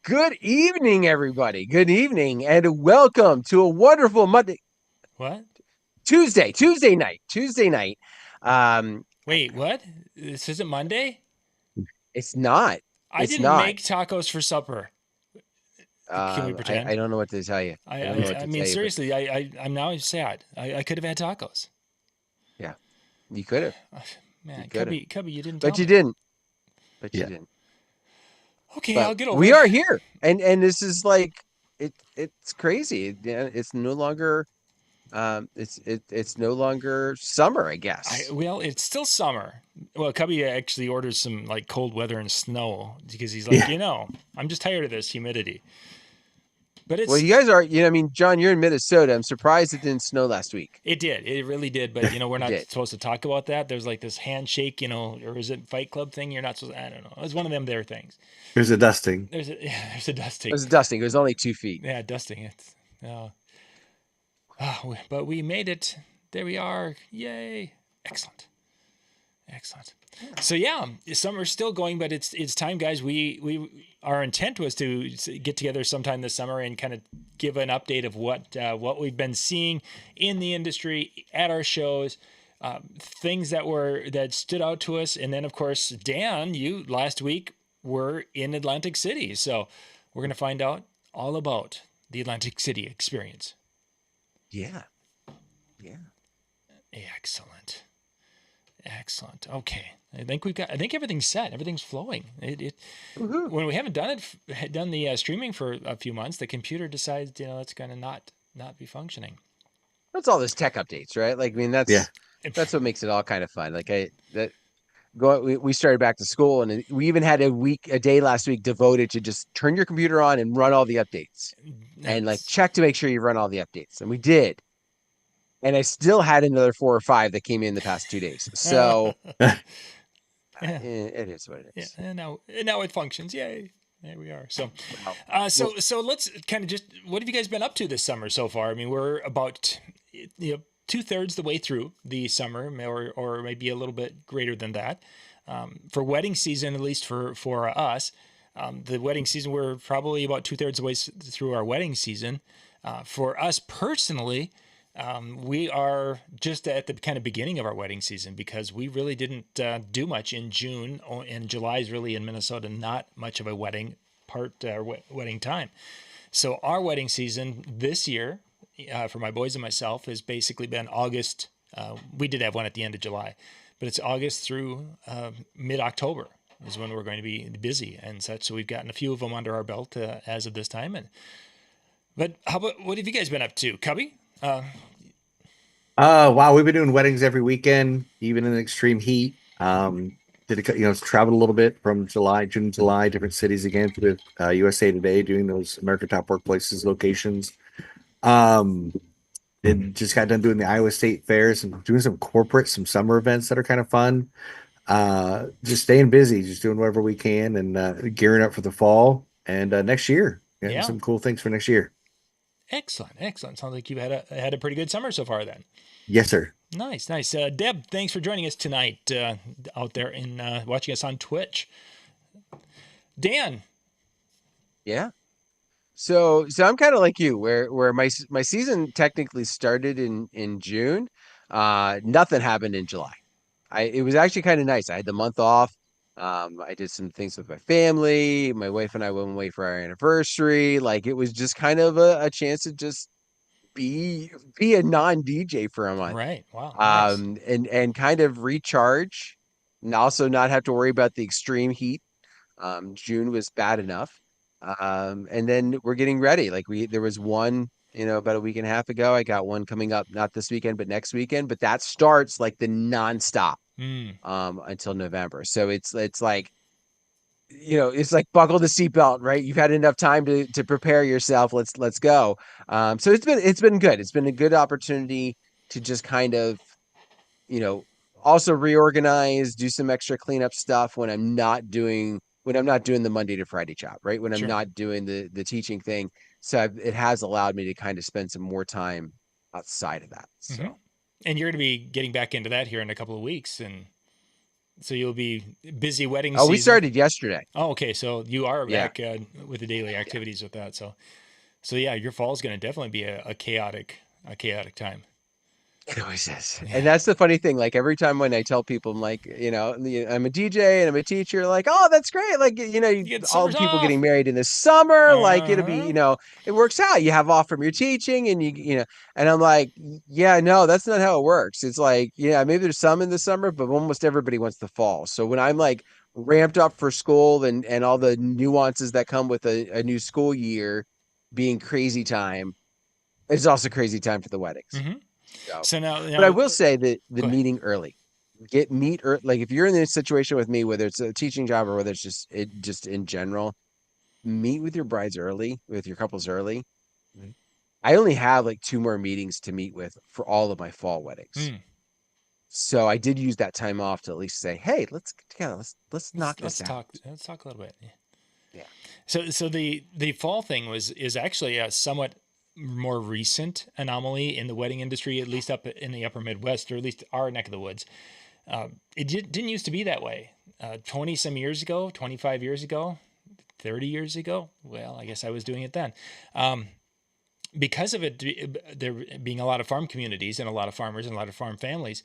Good evening, everybody. Good evening, and welcome to a wonderful Monday, What? Tuesday night. Um, Wait, what? This isn't Monday? it's not. I It's didn't not. make tacos for supper. Can we I pretend? don't know what to tell you. I I don't know what I, I to mean tell you, but seriously, I'm now sad. I could have had tacos. yeah, you could have. You Man, could have, Cubby, you didn't tell but you me. didn't. But you Yeah. didn't. Okay, But I'll get over we it. are here, and this is like it's crazy. Yeah, it's no longer it's no longer summer, I guess. Well, it's still summer. Well, Cubby actually orders some like cold weather and snow because he's like, Yeah. I'm just tired of this humidity. But Well, it's you guys are, I mean, John, you're in Minnesota. I'm surprised it didn't snow last week. It did. It really did. But we're It not did. supposed to talk about that. There's like this handshake, or is it Fight Club thing? You're not supposed. I don't know. It was one of them there things. There's a dusting. There's a It dusting. was dusting. It was only 2 feet. Yeah, dusting. It's but we made it. There we are. Yay! Excellent. Excellent. So yeah, summer's still going, but it's time, guys. We our intent was to get together sometime this summer and kind of give an update of what we've been seeing in the industry at our shows, things that stood out to us, and then of course, Dan, you last week were in Atlantic City, so we're gonna find out all about the Atlantic City experience. Yeah. Yeah. Excellent. Excellent. Okay. I think everything's set. Everything's flowing. Woohoo. When we haven't done the streaming for a few months, the computer decides, it's going to not be functioning. That's all those tech updates, right? Like, I mean, Yeah. that's what makes it all kind of fun. Like we started back to school and we even had a day last week devoted to just turn your computer on and run all the updates and like It's, check to make sure you run all the updates. And we did. And I still had another 4 or 5 that came in the past 2 days. So yeah, it is what it yeah. is. And now it functions. Yay. There we are. So, Well, uh, well, so so let's kind of just what have you guys been up to this summer so far? I mean, we're about 2/3 the way through the summer, or maybe a little bit greater than that. For wedding season, at least for us, the wedding season, we're probably about 2/3 the way through our wedding season. For us personally, we are just at the kind of beginning of our wedding season because we really didn't do much in June, and July is really in Minnesota not much of a wedding time. So our wedding season this year, for my boys and myself, has basically been August. We did have one at the end of July, but it's August through mid-October is when we're going to be busy and such. So we've gotten a few of them under our belt as of this time. But what have you guys been up to, Cubby? Wow, we've been doing weddings every weekend, even in extreme heat. Traveled a little bit from June, July, different cities again with USA Today, doing those America Top Workplaces locations. Um, and just got done doing the Iowa State fairs and doing some summer events that are kind of fun. Just staying busy, just doing whatever we can and gearing up for the fall and next year. Getting Yeah. some cool things for next year. Excellent, excellent. Sounds like you've had a pretty good summer so far then. Yes, sir. Nice, nice. Deb, thanks for joining us tonight out there in watching us on Twitch. Dan, yeah. So I'm kind of like you, where my season technically started in June. Nothing happened in July. It was actually kind of nice. I had the month off. I did some things with my family. My wife and I went away for our anniversary. Like it was just kind of a chance to just be a non-DJ for a month. right? Wow, nice. And kind of recharge and also not have to worry about the extreme heat. June was bad enough. And then we're getting ready. Like there was one, about a week and a half ago. I got one coming up, not this weekend, but next weekend. But that starts like the nonstop Mm, until November. So it's like, it's like buckle the seatbelt, right? You've had enough time to prepare yourself. Let's go. So it's been good. It's been a good opportunity to just kind of, you know, also reorganize, do some extra cleanup stuff when I'm not doing the Monday to Friday job, right? When I'm sure. not doing the teaching thing. So it has allowed me to kind of spend some more time outside of that. hmm So And you're going to be getting back into that here in a couple of weeks, and So you'll be busy wedding Oh, we season. started yesterday. Oh, okay. So you are Yeah. back with the daily Yeah. activities with that. So yeah, your fall is going to definitely be a chaotic time. It always is. And Yeah. that's the funny thing. Like every time when I tell people, I'm like, I'm a DJ and I'm a teacher, like, oh, that's great. Like, You get all summers the people off. getting married in the summer, like it'll be, Uh-huh. it works out. You have off from your teaching and and I'm like, yeah, no, that's not how it works. It's like, yeah, maybe there's some in the summer, but almost everybody wants the fall. So when I'm like ramped up for school and all the nuances that come with a new school year being crazy time, it's also crazy time for the weddings. Hmm. So, So but I now, will say that the go ahead. meeting early, meet early. Like if you're in this situation with me, whether it's a teaching job or whether it's just in general, meet with your brides early, with your couples early. Mhm. I only have like two more meetings to meet with for all of my fall weddings. Hmm. So I did use that time off to at least say, hey, let's get together. Let's knock this Let's out. talk. Let's talk a little bit. Yeah. Yeah. So the fall thing is actually a somewhat more recent anomaly in the wedding industry, at least up in the upper Midwest, or at least our neck of the woods. Didn't used to be that way. 20 some years ago, 25 years ago, 30 years ago. Well, I guess I was doing it then. Because of it, there being a lot of farm communities and a lot of farmers and a lot of farm families,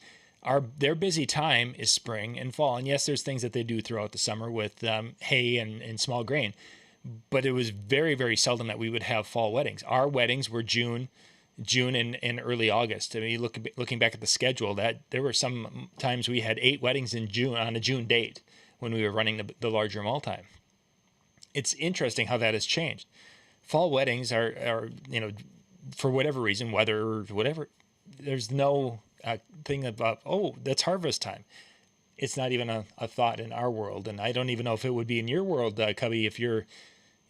their busy time is spring and fall. And yes, there's things that they do throughout the summer with hay and small grain, but it was very, very seldom that we would have fall weddings. Our weddings were June and early August. I mean, looking back at the schedule, that there were some times we had 8 weddings in June on a June date when we were running the larger multi. It's interesting how that has changed. Fall weddings are for whatever reason, weather or whatever, there's no thing about, oh, that's harvest time. It's not even a thought in our world. And I don't even know if it would be in your world, Cubbie, if you're,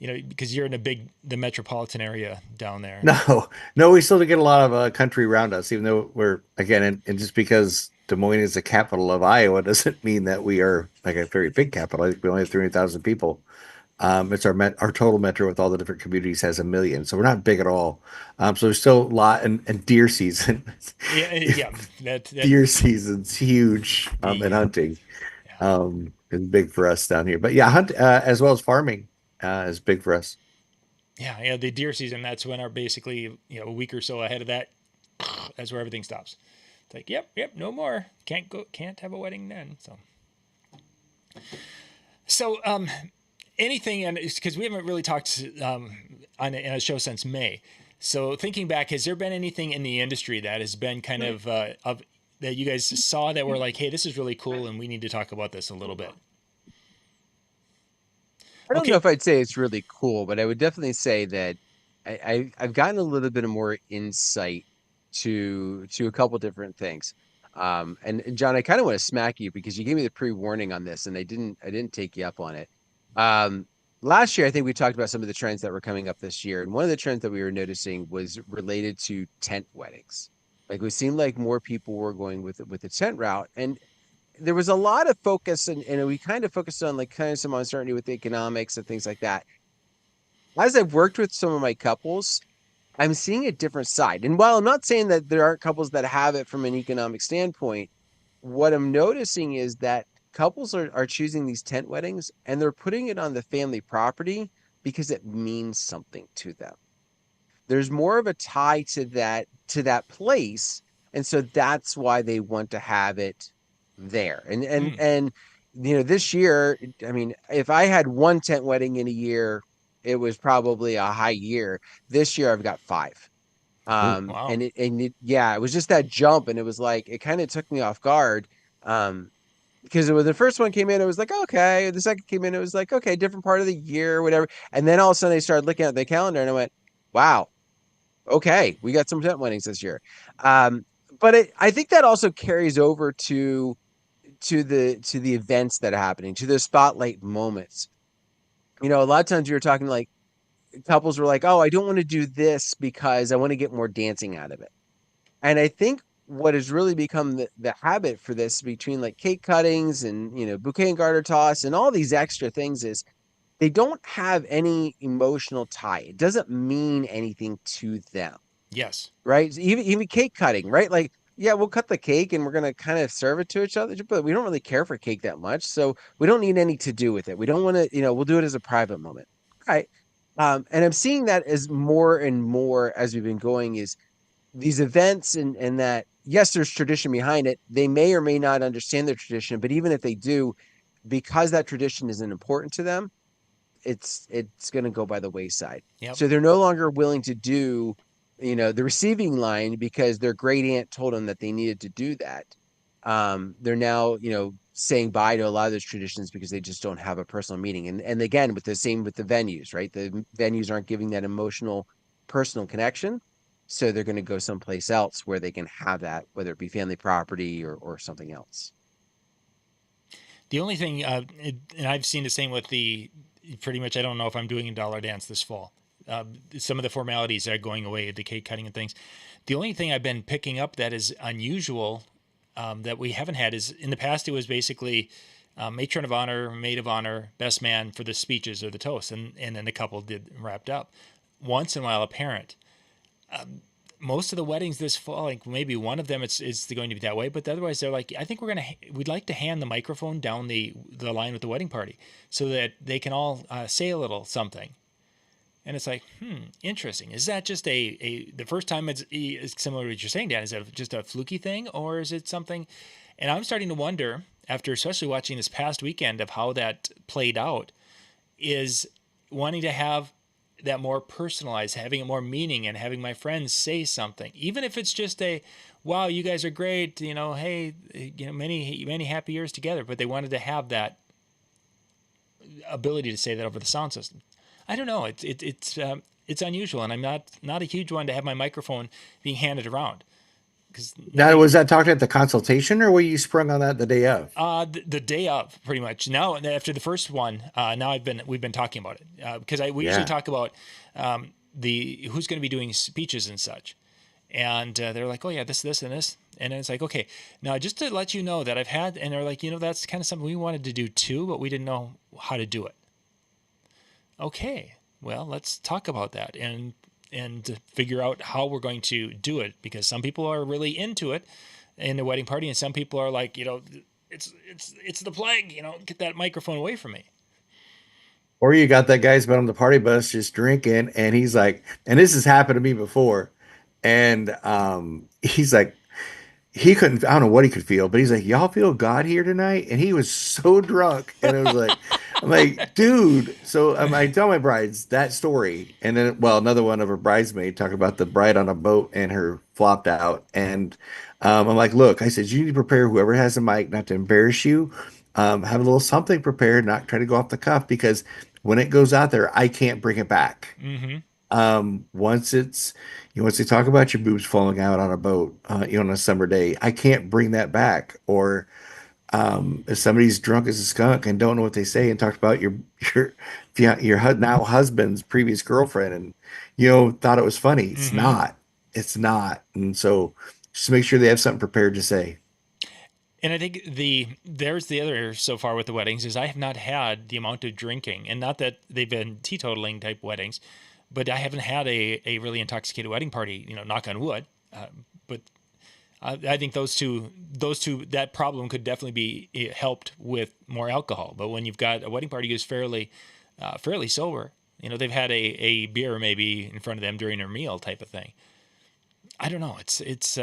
because you're in the metropolitan area down there. No, no, we still get a lot of country around us, even though we're again, and just because Des Moines is the capital of Iowa doesn't mean that we are like a very big capital. I think we only have 300,000 people. It's our total metro with all the different communities has 1 million, so we're not big at all. So there's still a lot, and deer season, Yeah, yeah, that deer season's huge, being and hunting, yeah. is big for us down here. But yeah, hunt as well as farming is big for us. Yeah, the deer season. That's when our basically a week or so ahead of that. That's where everything stops. It's like, yep, no more. Can't have a wedding then. So anything, and because we haven't really talked in a show since May. So thinking back, has there been anything in the industry that has been kind of that you guys saw that were like, hey, this is really cool, and we need to talk about this a little bit? I don't know Okay. if I'd say it's really cool, but I would definitely say that I've gotten a little bit of more insight to a couple different things. And John, I kind of want to smack you because you gave me the pre-warning on this, and I didn't take you up on it. Um, Last year, I think we talked about some of the trends that were coming up this year, and one of the trends that we were noticing was related to tent weddings. Like it seemed like more people were going with the tent route, and there was a lot of focus and we kind of focused on like kind of some uncertainty with the economics and things like that. As I've worked with some of my couples, I'm seeing a different side. And while I'm not saying that there aren't couples that have it from an economic standpoint, what I'm noticing is that couples are choosing these tent weddings and they're putting it on the family property because it means something to them. There's more of a tie to that place, and so that's why they want to have it there. Mm. And this year, I mean, if I had one tent wedding in a year, it was probably a high year. This year I've got five. Ooh. Wow. Yeah, it was just that jump, and it was like it kind of took me off guard. Because when the first one came in, it was like, okay. The second came in, it was like, okay, different part of the year, whatever. And then all of a sudden, I started looking at the calendar, and I went, wow, okay, we got some tent weddings this year. Um, but I think that also carries over to the events that are happening, to the spotlight moments. A lot of times you were talking like couples were like, "Oh, I don't want to do this because I want to get more dancing out of it." And I think what has really become the habit for this between like cake cuttings and bouquet and garter toss and all these extra things is they don't have any emotional tie. It doesn't mean anything to them. Yes. Right? Even cake cutting, right? Like yeah, we'll cut the cake and we're gonna kind of serve it to each other, but we don't really care for cake that much, so we don't need any to do with it. We don't want to, we'll do it as a private moment, right? And I'm seeing that as more and more as we've been going is these events and that yes, there's tradition behind it. They may or may not understand their tradition, but even if they do, because that tradition isn't important to them, it's going to go by the wayside. Yep. So they're no longer willing to do, the receiving line because their great aunt told them that they needed to do that. They're now, saying bye to a lot of those traditions because they just don't have a personal meaning. And again, with the same with the venues, right? The venues aren't giving that emotional, personal connection. So they're going to go someplace else where they can have that, whether it be family property or something else. The only thing, and I've seen the same with the pretty much. I don't know if I'm doing a dollar dance this fall. Some of the formalities are going away, the cake cutting and things. The only thing I've been picking up that is unusual that we haven't had is in the past it was basically matron of honor, maid of honor, best man for the speeches or the toast, and then the couple did wrapped up. Once in a while, a parent. Most of the weddings this fall, like maybe one of them, it's going to be that way. But otherwise, they're like, I think we'd like to hand the microphone down the line with the wedding party so that they can all say a little something. And it's like, interesting. Is that just the first time it's similar to what you're saying, Dan? Is that just a fluky thing, or is it something? And I'm starting to wonder, after especially watching this past weekend of how that played out, is wanting to have that more personalized, having it more meaning, and having my friends say something, even if it's just wow, you guys are great, hey, many happy years together. But they wanted to have that ability to say that over the sound system. I don't know. It's unusual, and I'm not a huge one to have my microphone being handed around. Because Now, was that talking at the consultation, or were you sprung on that the day of? the day of, pretty much. Now after the first one, now we've been talking about it because we usually Yeah. talk about the who's going to be doing speeches and such, and they're like, oh yeah, this, and this, and then it's like, okay, now just to let you know that I've had, and they're like, that's kind of something we wanted to do too, but we didn't know how to do it. Okay, well, let's talk about that and figure out how we're going to do it, because some people are really into it in the wedding party, and some people are like, it's the plague, get that microphone away from me. Or you got that guy's been on the party bus just drinking, and he's like, and this has happened to me before, and he's like, he couldn't, I don't know what he could feel, but he's like, y'all feel God here tonight? And he was so drunk, and it was like, I'm like, dude. So I tell my brides that story, and then, well, another one of her bridesmaid talking about the bride on a boat and her flopped out, and I'm like, look, I said, you need to prepare whoever has a mic not to embarrass you. Have a little something prepared, not try to go off the cuff, because when it goes out there, I can't bring it back. Mm-hmm. Once it's, once they talk about your boobs falling out on a boat, on a summer day, I can't bring that back. Or if somebody's drunk as a skunk and don't know what they say and talked about your now husband's previous girlfriend, and thought it was funny, Mm-hmm. it's not. And so just make sure they have something prepared to say. And I think there's the other so far with the weddings is I have not had the amount of drinking, and not that they've been teetotaling type weddings, but I haven't had a really intoxicated wedding party. Knock on wood. But I think those two, that problem could definitely be helped with more alcohol. But when you've got a wedding party who's fairly sober, they've had a beer maybe in front of them during their meal type of thing. I don't know. It's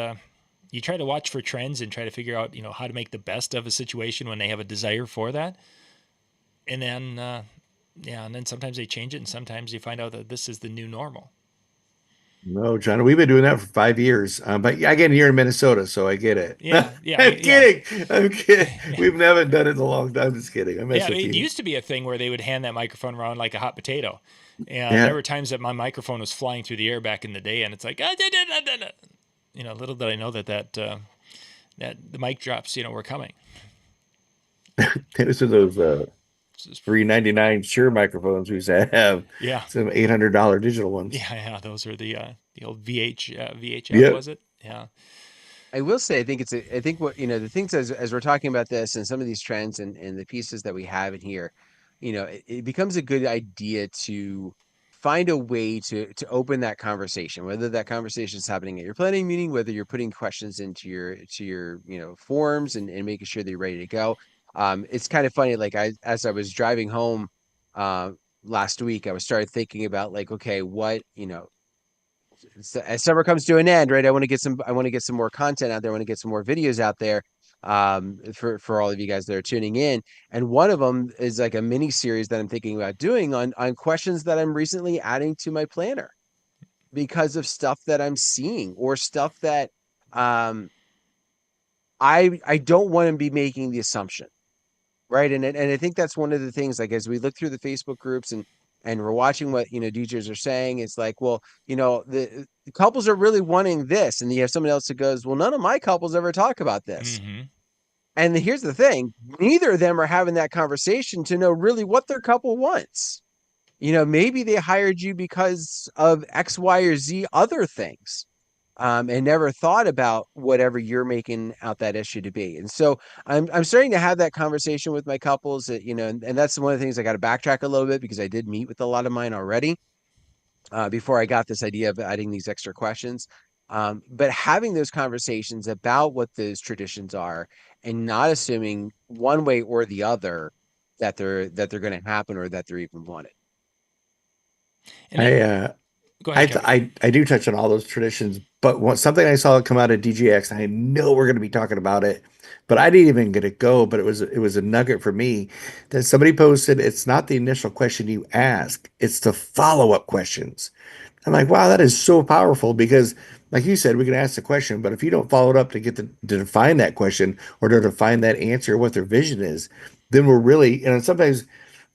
you try to watch for trends and try to figure out how to make the best of a situation when they have a desire for that, and then and then sometimes they change it, and sometimes you find out that this is the new normal. No, John, we've been doing that for 5 years. But again, you're in Minnesota, so I get it. Yeah, yeah, I'm yeah. kidding. I'm kidding. We've never done it in a long time. Just kidding. I mess Yeah, with it you. used to be a thing where they would hand that microphone around like a hot potato, and there Yeah. were times that my microphone was flying through the air back in the day, and it's like, little did I know that the mic drops, were coming. Those are those This is- $3.99 Shure microphones we used to have. Yeah, Some $800 digital ones. yeah. Those are the old VHF, Yep. was it? Yeah. I will say, I think what, the things as we're talking about this and some of these trends and the pieces that we have in here, it becomes a good idea to find a way to open that conversation, whether that conversation is happening at your planning meeting, whether you're putting questions into your forms and making sure they're ready to go. It's kind of funny, like as I was driving home uh, last week, I was started thinking about like, okay, what, as summer comes to an end, right? I want to get some more content out there. I want to get some more videos out there for all of you guys that are tuning in. And one of them is like a mini series that I'm thinking about doing on questions that I'm recently adding to my planner because of stuff that I'm seeing or stuff that um I don't want to be making the assumption. Right. And I think that's one of the things, like, as we look through the Facebook groups and we're watching what, DJs are saying, it's like, well, the couples are really wanting this. And you have someone else that goes, well, none of my couples ever talk about this. Mm-hmm. And here's the thing, neither of them are having that conversation to know really what their couple wants. Maybe they hired you because of X, Y, or Z other things, and never thought about whatever you're making out that issue to be. And so I'm starting to have that conversation with my couples that, and that's one of the things I got to backtrack a little bit because I did meet with a lot of mine already before I got this idea of adding these extra questions. But having those conversations about what those traditions are and not assuming one way or the other that they're going to happen or that they're even wanted. And I then uh, go ahead, Cubbie. I do touch on all those traditions, but something I saw come out of DJX, and I know we're going to be talking about it, but I didn't even get it go. But it was a nugget for me that somebody posted. It's not the initial question you ask; it's the follow-up questions. I'm like, wow, that is so powerful because, like you said, we can ask the question, but if you don't follow it up to to define that question or to define that answer, what their vision is, then we're really, sometimes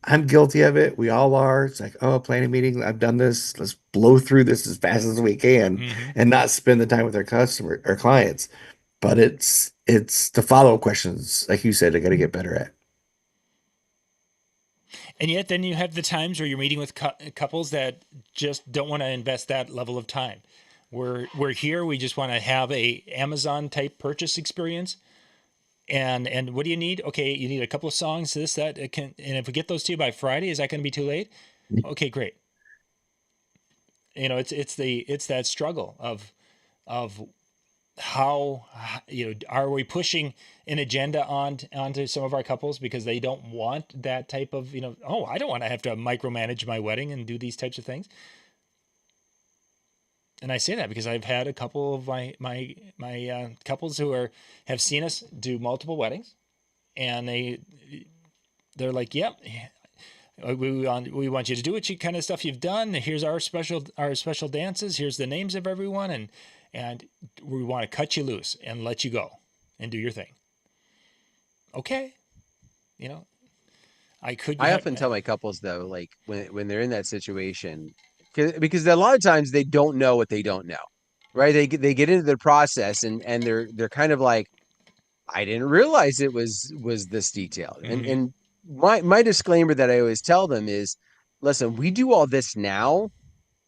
I'm guilty of it. We all are. It's like, oh, planning meeting. I've done this. Let's blow through this as fast as we can Mm-hmm. and not spend the time with our customer or clients. But it's the follow-up questions, like you said, I got to get better at. And yet, then you have the times where you're meeting with couples that just don't want to invest that level of time. We're here. We just want to have a Amazon type purchase experience. And what do you need? Okay, you need a couple of songs, this, that. And if we get those to you by Friday, is that going to be too late? Okay, great. It's that struggle of how, are we pushing an agenda onto some of our couples because they don't want that type of, oh, I don't want to have to micromanage my wedding and do these types of things. And I say that because I've had a couple of my couples who have seen us do multiple weddings, and they're like, yep, we want you to do what you kind of stuff you've done. Here's our special dances. Here's the names of everyone, and we want to cut you loose and let you go and do your thing. Okay, I often tell my couples though, like when they're in that situation, because a lot of times they don't know what they don't know, right? They get into the process and they're kind of like, I didn't realize it was this detailed. Mm-hmm. And my disclaimer that I always tell them is, listen, we do all this now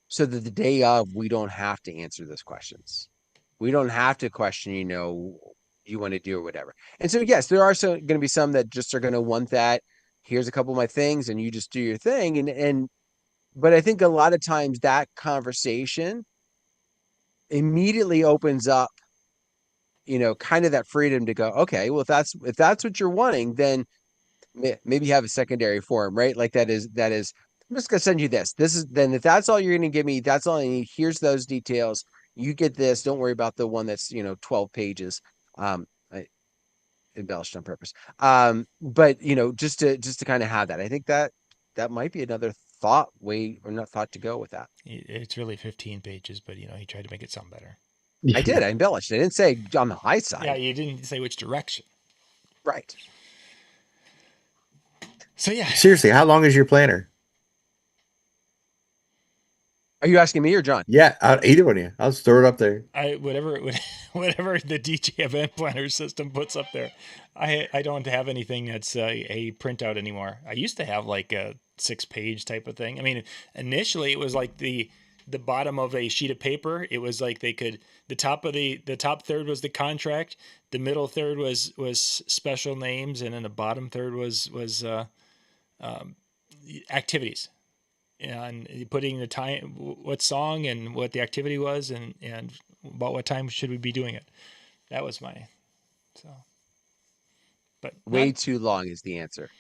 so that the day of we don't have to answer those questions. We don't have to question, you want to do or whatever. And so yes, there are going to be some that just are going to want that. Here's a couple of my things, and you just do your thing. But I think a lot of times that conversation immediately opens up, kind of that freedom to go, okay, well, if that's what you're wanting, then maybe have a secondary form, right? Like that is, I'm just gonna send you this. This is then if that's all you're gonna give me, that's all I need. Here's those details. You get this. Don't worry about the one that's 12 pages. I embellished on purpose. But just to kind of have that. I think that might be another thought way or not thought to go with that. It's really 15 pages, but he tried to make it sound better. I did. I embellished. I didn't say on the high side. Yeah, you didn't say which direction. Right. So yeah. Seriously, how long is your planner? Are you asking me or John? Yeah, either one of you. I'll just throw it up there. Whatever the DJ event planner system puts up there, I don't have anything that's a printout anymore. I used to have like a 6-page type of thing. I mean, initially it was like the bottom of a sheet of paper. It was like the top third was the contract, the middle third was special names, and then the bottom third was activities. and putting the time, what song and what the activity was, and about what time should we be doing it. That was my so. But Way not too long is the answer.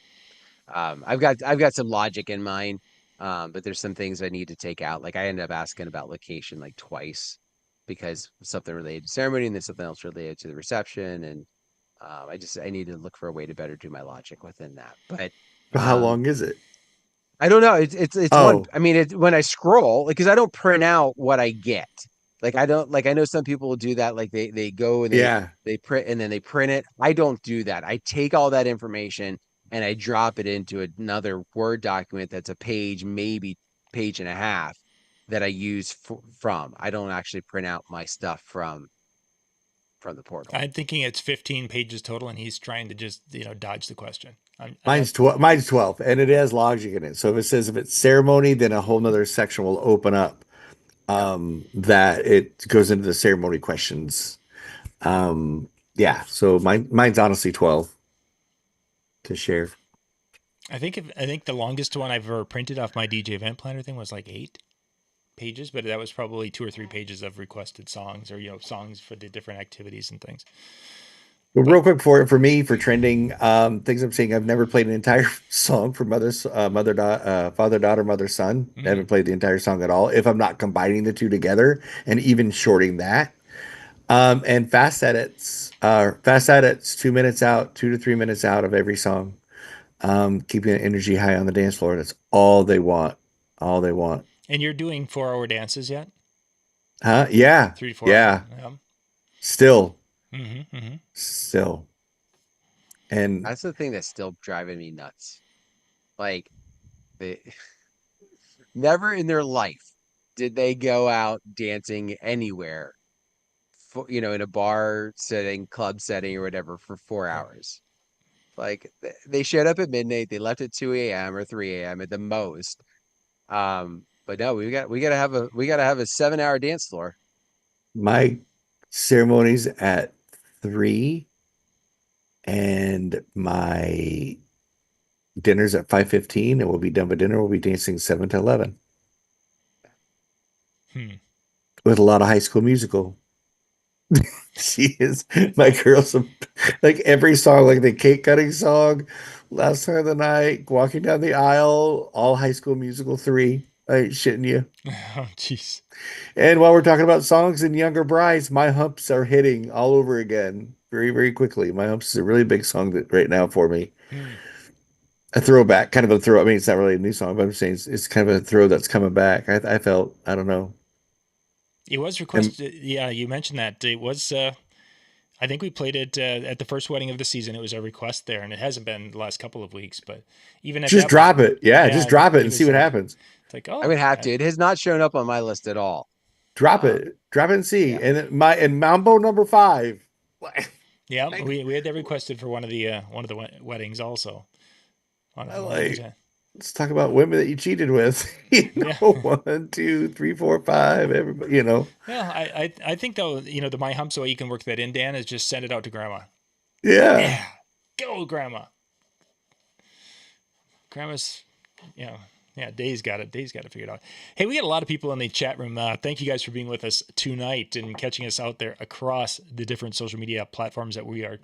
I've got some logic in mind, but there's some things I need to take out. Like I ended up asking about location like twice because something related to ceremony and then something else related to the reception, and I need to look for a way to better do my logic within that. But How um, long is it? I don't know. It's one. Oh, I mean, when I scroll, like, because I don't print out what I get. Like I don't like. I know some people will do that. Like they go and yeah. they print and then they print it. I don't do that. I take all that information and I drop it into another Word document that's a page, maybe page and a half, that I use from. I don't actually print out my stuff from the portal. I'm thinking it's 15 pages total, and he's trying to just dodge the question. Mine's 12. Mine's 12, and it has logic in it. So if it's ceremony, then a whole nother section will open up. Yeah. That it goes into the ceremony questions. Yeah. So mine's honestly 12 to share. I think the longest one I've ever printed off my DJ event planner thing was like 8 pages, but that was probably 2 or 3 pages of requested songs, or songs for the different activities and things. But But real quick for me for trending, things I'm saying, I've never played an entire song for father daughter mother son. I haven't played the entire song at all. If I'm not combining the two together and even shorting that, and fast edits 2 minutes out, 2 to 3 minutes out of every song, keeping the energy high on the dance floor. That's all they want, all they want. and you're doing 4 hour dances yet? Huh? Yeah, 3 to 4 hour. yeah. Yeah. Still, Mm-hmm. still, and That's the thing that's still driving me nuts. Like they never in their life did they go out dancing anywhere, in a bar setting, club setting, or whatever for 4 hours. Like they showed up at midnight, they left at 2 a.m. or 3 a.m. at the most. But no, we gotta have a 7 hour dance floor. my ceremony's at 3, and my dinner's at 5:15, and we'll be done with dinner. We'll be dancing 7 to 11 Hmm. with a lot of High School Musical. She is my girl's like every song, like the cake cutting song, last song of the night, walking down the aisle, all High School Musical 3. I ain't shitting you. Oh, jeez. And while we're talking about songs and younger brides, my humps are hitting all over again very, very quickly. My humps is a really big song right now for me. Hmm. A throwback, kind of a throw. I mean, it's not really a new song, but I'm saying it's kind of a throw that's coming back. I felt, I don't know. It was And requested. Yeah, you mentioned that. It was. I think we played it at the first wedding of the season. It was a request there, and it hasn't been the last couple of weeks. But even at just that point, drop it. Yeah, just yeah, drop it it and see was what like happens. it's like I would oh, have to. It has not shown up on my list at all. Drop Um, it. Drop it and see. yeah. And Mambo number 5. yeah. Like, We had that requested for one of the weddings also. I One of like the let's talk about women that you cheated with. You yeah. know, 1, 2, 3, 4, 5. Everybody, you know. Well, I think though the My Humps way you can work that in, Dan, is just send it out to Grandma. Yeah. Yeah, go Grandma. Grandma's, you know, yeah, Dave's got it. Dave's got it figured out. Hey, we got a lot of people in the chat room. Thank you guys for being with us tonight and catching us out there across the different social media platforms that we are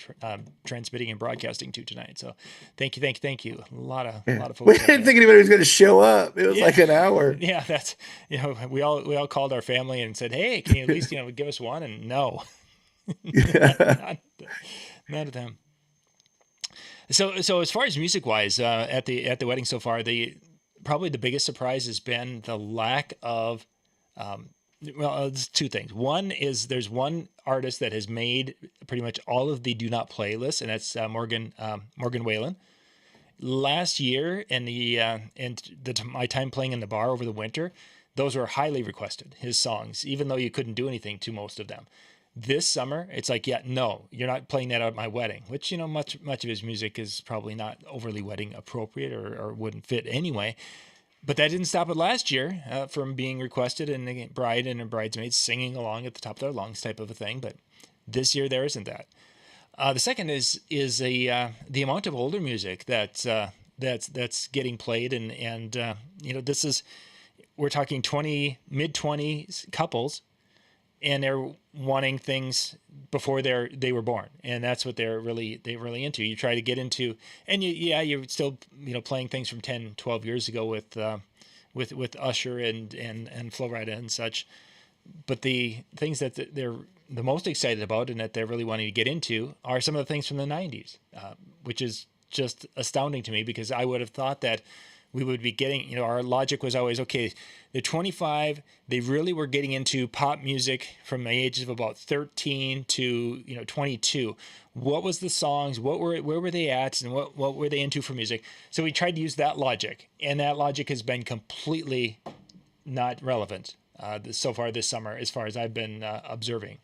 transmitting and broadcasting to tonight. So, thank you. A lot Yeah. of We folks out didn't there. think anybody was going to show up. It was Yeah, like an hour. yeah. That's we all called our family and said, hey, can you at least give us one? And no, not, none of them. So as far as music wise, at the wedding so far, probably the biggest surprise has been the lack of. It's two things. One is there's one artist that has made pretty much all of the do not play lists, and that's Morgan Whalen. Last year, my time playing in the bar over the winter, those were highly requested. His songs, even though you couldn't do anything to most of them. This summer, it's like, yeah, no, you're not playing that at my wedding, which, much of his music is probably not overly wedding appropriate or wouldn't fit anyway. But that didn't stop it last year from being requested and the bride and her bridesmaids singing along at the top of their lungs type of a thing. But this year there isn't that. The second is the amount of older music that that's getting played, and this is, we're talking mid-20s couples, and they're wanting things before they were born, and that's what they're really into. You try to get into, and you're still playing things from 10, 12 years ago with Usher and Flo Rida and such, but the things that they're the most excited about and that they're really wanting to get into are some of the things from the 90s, which is just astounding to me, because I would have thought that we would be getting, our logic was always, okay, they're 25, they really were getting into pop music from the ages of about 13 to 22. What was the songs? Where were they at, and what were they into for music? So we tried to use that logic, and that logic has been completely not relevant so far this summer, as far as I've been observing.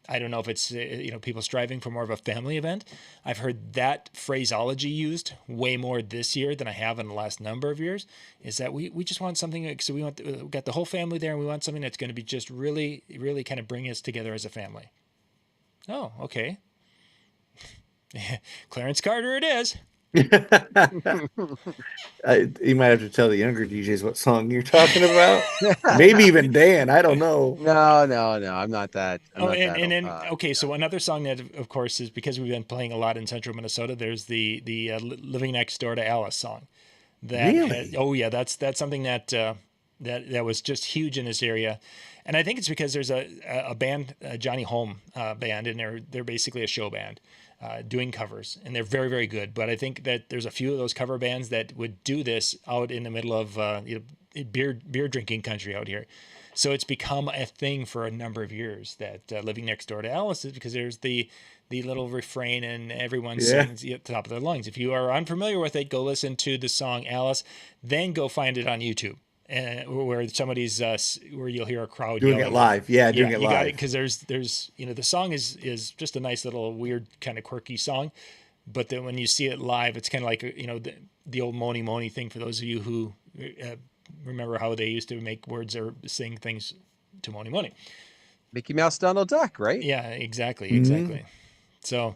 I don't know if it's people striving for more of a family event. I've heard that phraseology used way more this year than I have in the last number of years. Is that we just want something, so we got the whole family there, and we want something that's going to be just really really kind of bring us together as a family. Oh, okay. Clarence Carter it is. You might have to tell the younger DJs what song you're talking about. Maybe even Dan. I don't know. No. I'm not that. I'm Oh, not and that. then okay, so another song that, of course, is because we've been playing a lot in Central Minnesota. There's the "Living Next Door to Alice" song. Really? Oh yeah, that's something that was just huge in this area, and I think it's because there's a band, Johnny Home band, and they're basically a show band. Doing covers, and they're very very good. But I think that there's a few of those cover bands that would do this out in the middle of beer drinking country out here. So it's become a thing for a number of years that "Living Next Door to Alice" is, because there's the little refrain and everyone Yeah. sings at the top of their lungs. If you are unfamiliar with it, go listen to the song Alice, then go find it on YouTube, where somebody's where you'll hear a crowd Doing it yelling. live. Yeah, doing Yeah, it you got it, live. because there's the song is just a nice little weird kind of quirky song, but then when you see it live, it's kind of like the old Moni Moni thing, for those of you who remember how they used to make words or sing things to Moni Moni. Mickey Mouse, Donald Duck, right? Yeah, exactly, Mhm. exactly. So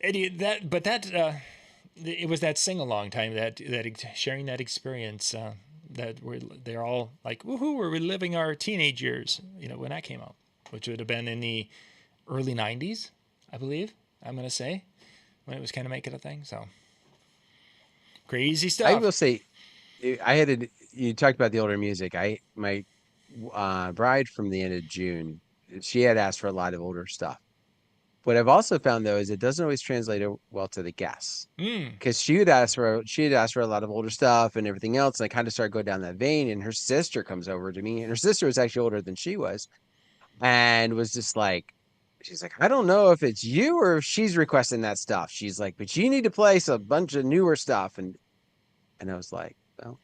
Eddie, it was that sing along time, that sharing that experience, they're all like, woohoo, we're reliving our teenage years, when that came out, which would have been in the early 90s, I believe, I'm going to say, when it was kind of making a thing. So crazy I stuff. will say, I had a. You talked about the older music. My bride from the end of June, she had asked for a lot of older stuff. What I've also found though is it doesn't always translate well to the guests, Mm. because she had asked for a lot of older stuff and everything else. And I kind of started going down that vein, and her sister comes over to me, and her sister was actually older than she was, and was just like, she's like, I don't know if it's you or if she's requesting that stuff. She's like, but you need to place a bunch of newer stuff, and I was like, well,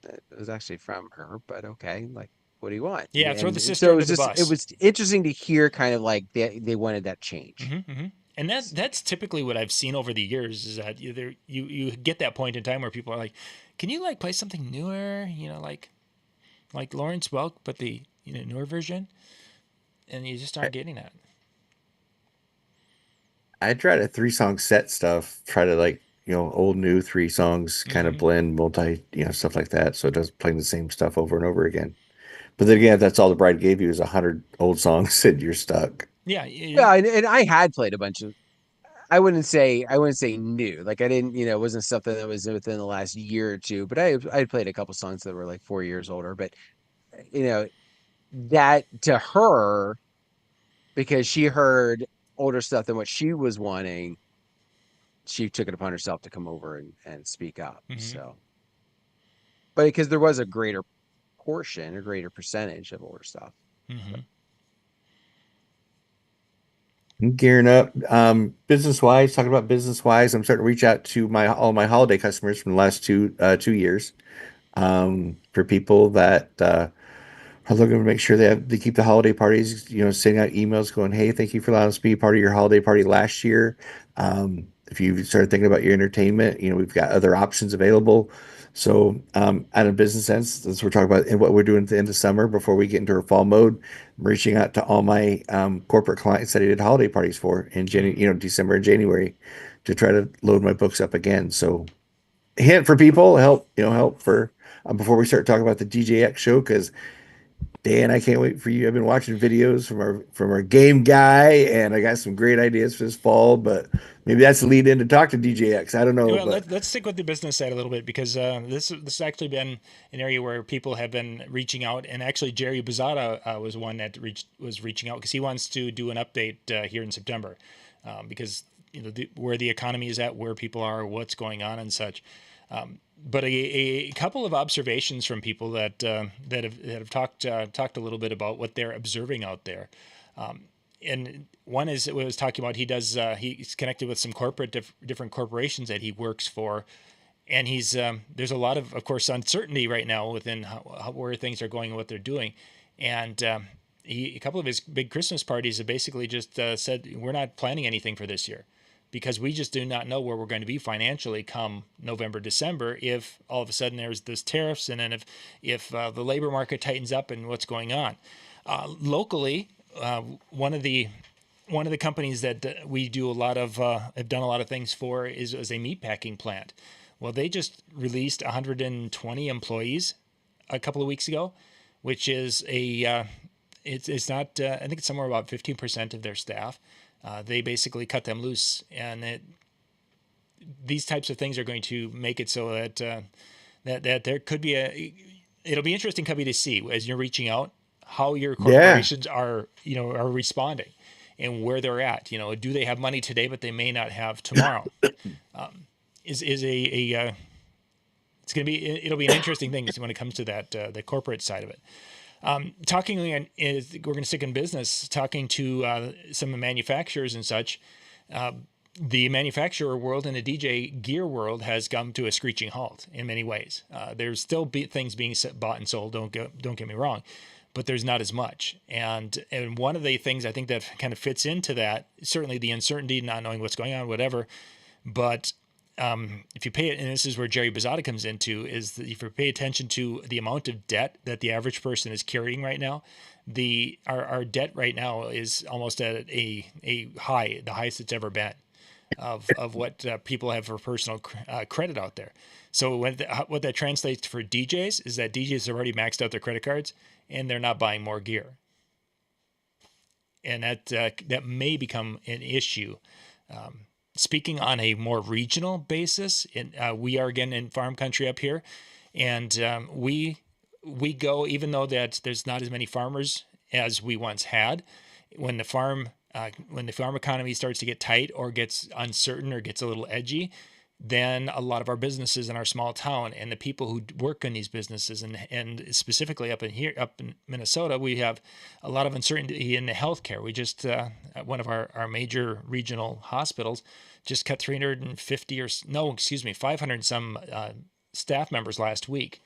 it was actually from her, but okay, like, what do you want? Yeah, throw the And sister so under the it bus. was interesting to hear kind of like they wanted that change. Mm-hmm. And that's typically what I've seen over the years, is that you get that point in time where people are like, can you like play something newer, like Lawrence Welk, but the newer version, and you just I, aren't getting that. I try to 3 song set stuff, try to like, old new 3 songs kind of Mm-hmm. blend multi, stuff like that. So it doesn't play the same stuff over and over again. But then again, if that's all the bride gave you is 100 old songs, and you're stuck. Yeah, Yeah, and I had played a bunch of. I wouldn't say new. Like I didn't, it wasn't something that was within the last year or two. But I played a couple songs that were like 4 years older. But you know that to her, because she heard older stuff than what she was wanting, she took it upon herself to come over and speak up. mm-hmm. So, but because there was a greater portion, a greater percentage of older stuff. So, Mm-hmm. I'm gearing up. Business wise, talking about business wise, I'm starting to reach out to my all my holiday customers from the last 2 years. For people that are looking to make sure they keep the holiday parties, sending out emails going, hey, thank you for allowing us to be part of your holiday party last year. if you start thinking about your entertainment, we've got other options available. So, out of business sense, as we're talking about and what we're doing at the end of summer before we get into our fall mode, I'm reaching out to all my corporate clients that I did holiday parties for in January, December and January, to try to load my books up again. So, hint for people, help for before we start talking about the DJX show, because Dan, I can't wait for you. I've been watching videos from our game guy, and I got some great ideas for this fall. But maybe that's the lead in to talk to DJX. I don't know, Well, but let's stick with the business side a little bit, because this has actually been an area where people have been reaching out, and actually Jerry Bazada was one that was reaching out because he wants to do an update here in September, because where the economy is at, where people are, what's going on, and such. But a couple of observations from people that have talked a little bit about what they're observing out there. And one is, it was talking about, he's connected with some different corporations that he works for, and there's a lot of course uncertainty right now within where things are going and what they're doing, and a couple of his big Christmas parties have basically just said, we're not planning anything for this year, because we just do not know where we're going to be financially come November, December, if all of a sudden there's this tariffs, and then if the labor market tightens up and what's going on locally. One of the companies that we do have done a lot of things for is a meatpacking plant. Well, they just released 120 employees a couple of weeks ago, which is it's not I think it's somewhere about 15% of their staff. They basically cut them loose, and these types of things are going to make it so that there could be it'll be interesting, Cubbie, to see as you're reaching out how your yeah, corporations are responding and where they're at. Do they have money today, but they may not have tomorrow? Is a it'll be an interesting thing when it comes to that the corporate side of it. We're going to stick in business, talking to some manufacturers and such. The manufacturer world and the DJ gear world has come to a screeching halt in many ways. There's still things being bought and sold. Don't get me wrong, but there's not as much. And one of the things I think that kind of fits into that, certainly the uncertainty, not knowing what's going on, whatever. But if you pay it, and this is where Jerry Bazada comes into, is that if you pay attention to the amount of debt that the average person is carrying right now, our debt right now is almost at a high, the highest it's ever been, of what people have for personal credit out there. So what that translates for DJs is that DJs have already maxed out their credit cards, and they're not buying more gear, and that may become an issue. Speaking on a more regional basis, we are again in farm country up here, and we go, even though that there's not as many farmers as we once had, when the farm economy starts to get tight or gets uncertain or gets a little edgy, then a lot of our businesses in our small town and the people who work in these businesses, and specifically up in Minnesota, we have a lot of uncertainty in the healthcare. We just one of our major regional hospitals just cut 500 some staff members last week.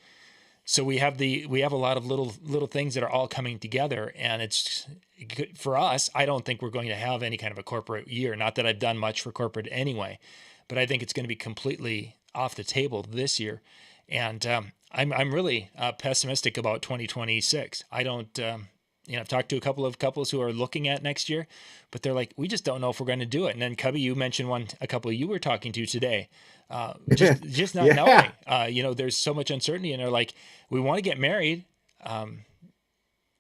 So we have a lot of little things that are all coming together, and it's good for us. I don't think we're going to have any kind of a corporate year. Not that I've done much for corporate anyway, but I think it's going to be completely off the table this year. And I'm really pessimistic about 2026. I don't. I've talked to a couple of couples who are looking at next year, but they're like, we just don't know if we're going to do it. And then Cubbie, you mentioned a couple you were talking to today, just not yeah, knowing. There's so much uncertainty, and they're like, we want to get married.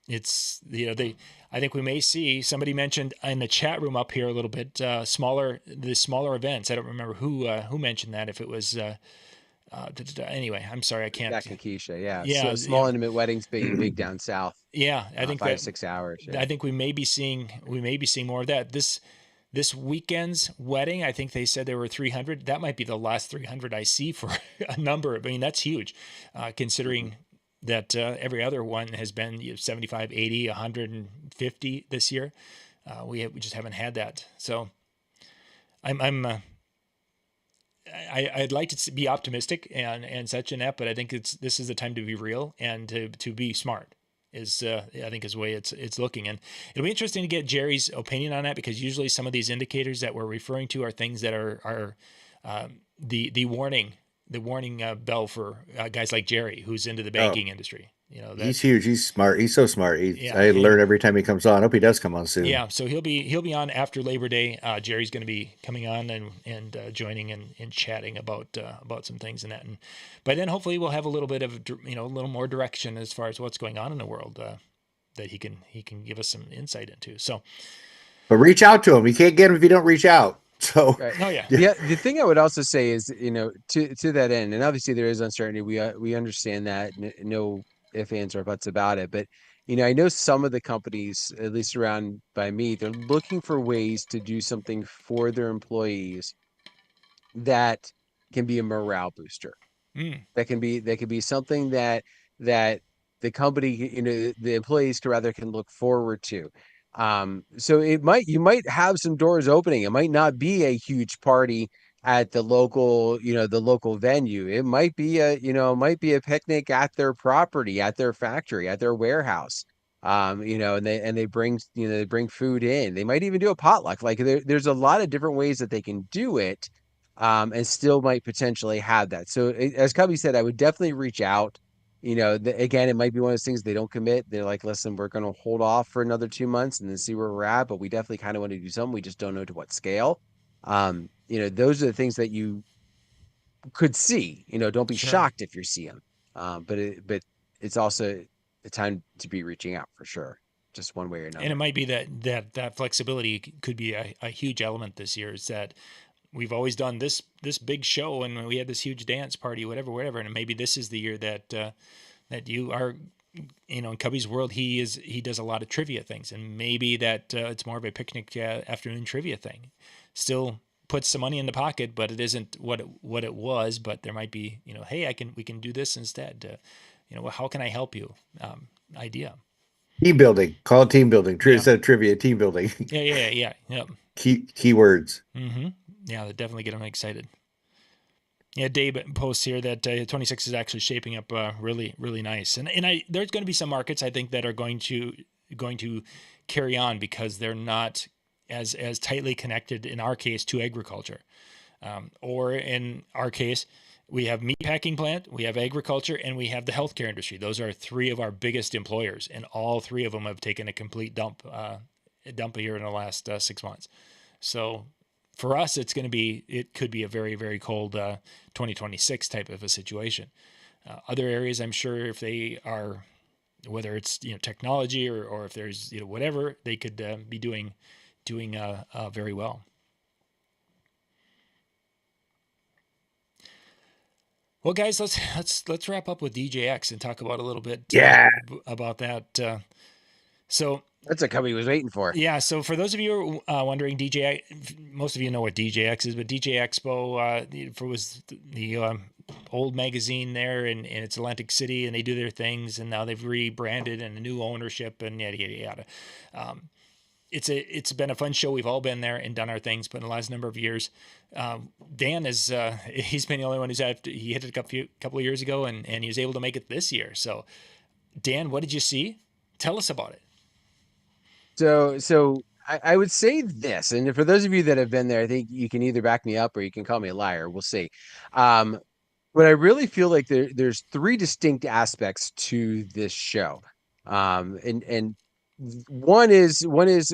It's I think we may see, somebody mentioned in the chat room up here a little bit, smaller events. I don't remember who mentioned that, if it was anyway, I'm sorry, I can't. Jack and Keisha, yeah. Yeah, So small intimate weddings being big down south, yeah, I think 5-6 hours. Yeah. I think we may be seeing more of that. This weekend's wedding, I think they said there were 300. That might be the last 300 I see for a number. I mean, that's huge, considering that every other one has been 75, 80, 150 this year. We just haven't had that. So I'd like to be optimistic and such in that, but I think this is the time to be real and to be smart. is I think is the way it's looking. And it'll be interesting to get Jerry's opinion on that, because usually some of these indicators that we're referring to are things that are the warning bell for guys like Jerry, who's into the Oh, banking industry. That he's huge. He's smart. He's so smart. yeah, I and learn every time he comes on. I hope he does come on soon. yeah, so he'll be on after Labor Day. Jerry's going to be coming on and joining and chatting about some things and that. And by then, hopefully, we'll have a little bit of a little more direction as far as what's going on in the world that he can give us some insight into. So, But reach out to him. You can't get him if you don't reach out. So, Right. oh yeah, Yeah. The thing I would also say is, to that end, and obviously there is uncertainty. We understand that. No ifs, ands, or buts about it. But I know some of the companies, at least around by me, they're looking for ways to do something for their employees that can be a morale booster. mm, That could be something that the company, the employees can look forward to. So you might have some doors opening. It might not be a huge party at the local venue. It might be a picnic at their property, at their factory, at their warehouse. And they bring food in. They might even do a potluck. Like there's a lot of different ways that they can do it, and still might potentially have that. So as Cubbie said, I would definitely reach out. Again, it might be one of those things they don't commit. They're like, listen, we're going to hold off for another 2 months and then see where we're at. But we definitely kind of want to do something. We just don't know to what scale. Those are the things that you could see. Don't be sure. shocked if you see them. But it's also the time to be reaching out for sure, just one way or And it another. might be that flexibility could be a huge element this year. Is that we've always done this big show and we had this huge dance party, whatever, and maybe this is the year that you are, in Cubbie's world, he does a lot of trivia things, and maybe that it's more of a picnic afternoon trivia thing. Still puts some money in the pocket, but it isn't what it was. But there might be, hey, we can do this instead. How can I help you? Idea. team building. Call it team building. Yeah. Instead of trivia, team building. Yeah. Yep. Keywords. Mm-hmm. Yeah, that definitely get them excited. Yeah, Dave posts here that 26 is actually shaping up really, really nice, and there's going to be some markets I think that are going to carry on because they're not as tightly connected in our case to agriculture, or in our case we have meat packing plant, we have agriculture, and we have the healthcare industry. Those are three of our biggest employers, and all three of them have taken a complete dump here in the last 6 months. So for us, it could be a very, very cold 2026 type of a situation. Other areas, I'm sure if they are, whether it's, technology or if there's, whatever, they could be doing very well. Well, guys, let's wrap up with DJX and talk about a little bit Yeah. about that. So That's what Cubbie was waiting for. yeah, so for those of you who are wondering, most of you know what DJX is, but DJ Expo was the old magazine there in its Atlantic City, and they do their things, and now they've rebranded and a new ownership and yada yada yada. It's been a fun show. We've all been there and done our things, but in the last number of years, Dan is he's been the only one he hit it a couple of years ago, and he was able to make it this year. So, Dan, what did you see? Tell us about it. So I would say this, and for those of you that have been there, I think you can either back me up or you can call me a liar. We'll see. Um, but I really feel like there's three distinct aspects to this show. And one is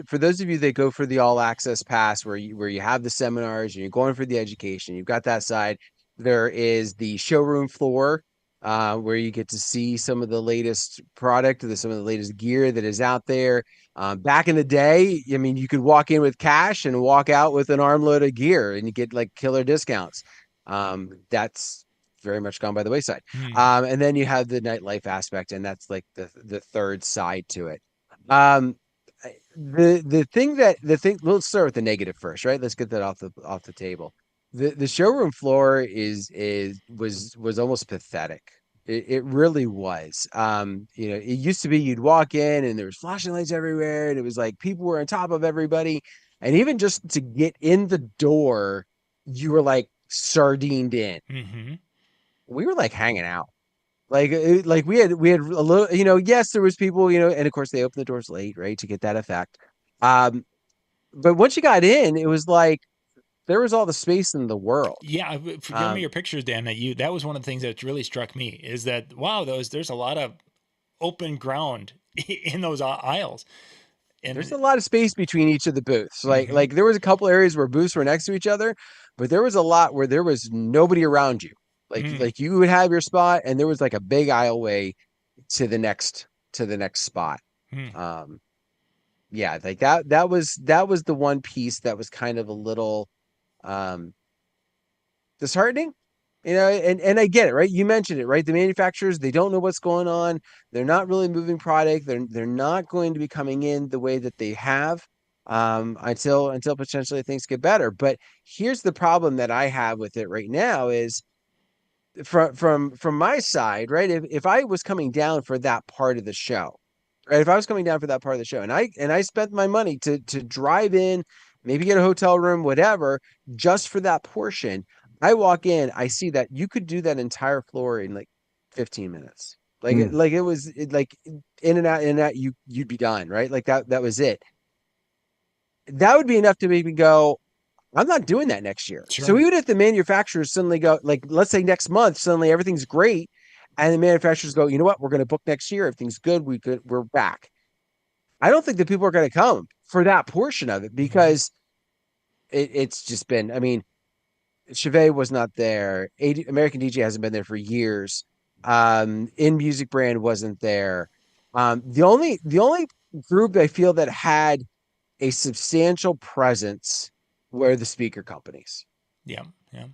for those of you that go for the all access pass where you have the seminars and you're going for the education, you've got that side. There is the showroom floor, where you get to see some of the latest product, some of the latest gear that is out there. Back in the day, I mean, you could walk in with cash and walk out with an armload of gear, and you get like killer discounts. That's very much gone by the wayside. Hmm. And then you have the nightlife aspect, and that's like the third side to it. Um, the thing. Let's start with the negative first, right? Let's get that off the table. The showroom floor was almost pathetic. It really was. It used to be you'd walk in and there was flashing lights everywhere, and it was like people were on top of everybody. And even just to get in the door, you were like sardined in. Mm-hmm. We were like hanging out. Like we had a little, yes, there was people, and of course they opened the doors late, right, to get that effect. Um, but once you got in, it was like there was all the space in the world. Yeah, forgive me Um, your pictures, Dan. That was one of the things that really struck me is that wow, there's a lot of open ground in those aisles, there's and a lot of space between each of the booths. Like mm-hmm, like there was a couple areas where booths were next to each other, but there was a lot where there was nobody around you. Like you would have your spot, and there was like a big aisleway to the next spot. mm, Um, yeah, like that was the one piece that was kind of a little um disheartening. And I get it, right? You mentioned it, right? The manufacturers, they don't know what's going on. They're not really moving product. They're not going to be coming in the way that they have until potentially things get better. But here's the problem that I have with it right now is from my side, right? If I was coming down for that part of the show, right? If I was coming down for that part of the show, and I spent my money to drive in, maybe get a hotel room, whatever, just for that portion, I walk in, I see that you could do that entire floor in like 15 minutes. Like it was like in and out, you'd be done, right? Like that was it. That would be enough to make me go, I'm not doing that next year. So sure, even if the manufacturers suddenly go, like, let's say next month, suddenly everything's great, and the manufacturers go, you know what, we're going to book next year. Everything's good. We're back. I don't think that people are going to come for that portion of it mm-hmm, because it's just been. I mean, Chevet was not there. American DJ hasn't been there for years. In Music Brand wasn't there. The only group I feel that had a substantial presence were the speaker companies. yeah, yeah,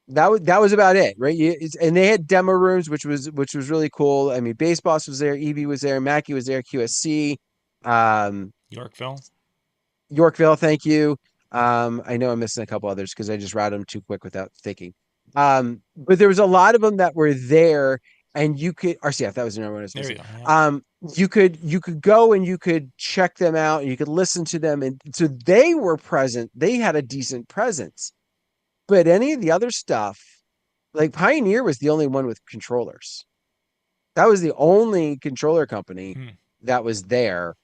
That was about it, right? And they had demo rooms, which was really cool. I mean, Bass Boss was there, Evie was there, Mackie was there, QSC, um, Yorkville, Yorkville. Thank you. I know I'm missing a couple others because I just routed them too quick without thinking. But there was a lot of them that were there, and you could RCF. That was the number one I was there you missing. go, yeah, You could go and you could check them out, and you could listen to them, and so they were present. They had a decent presence, but any of the other stuff, like Pioneer was the only one with controllers. That was the only controller company mm, that was there.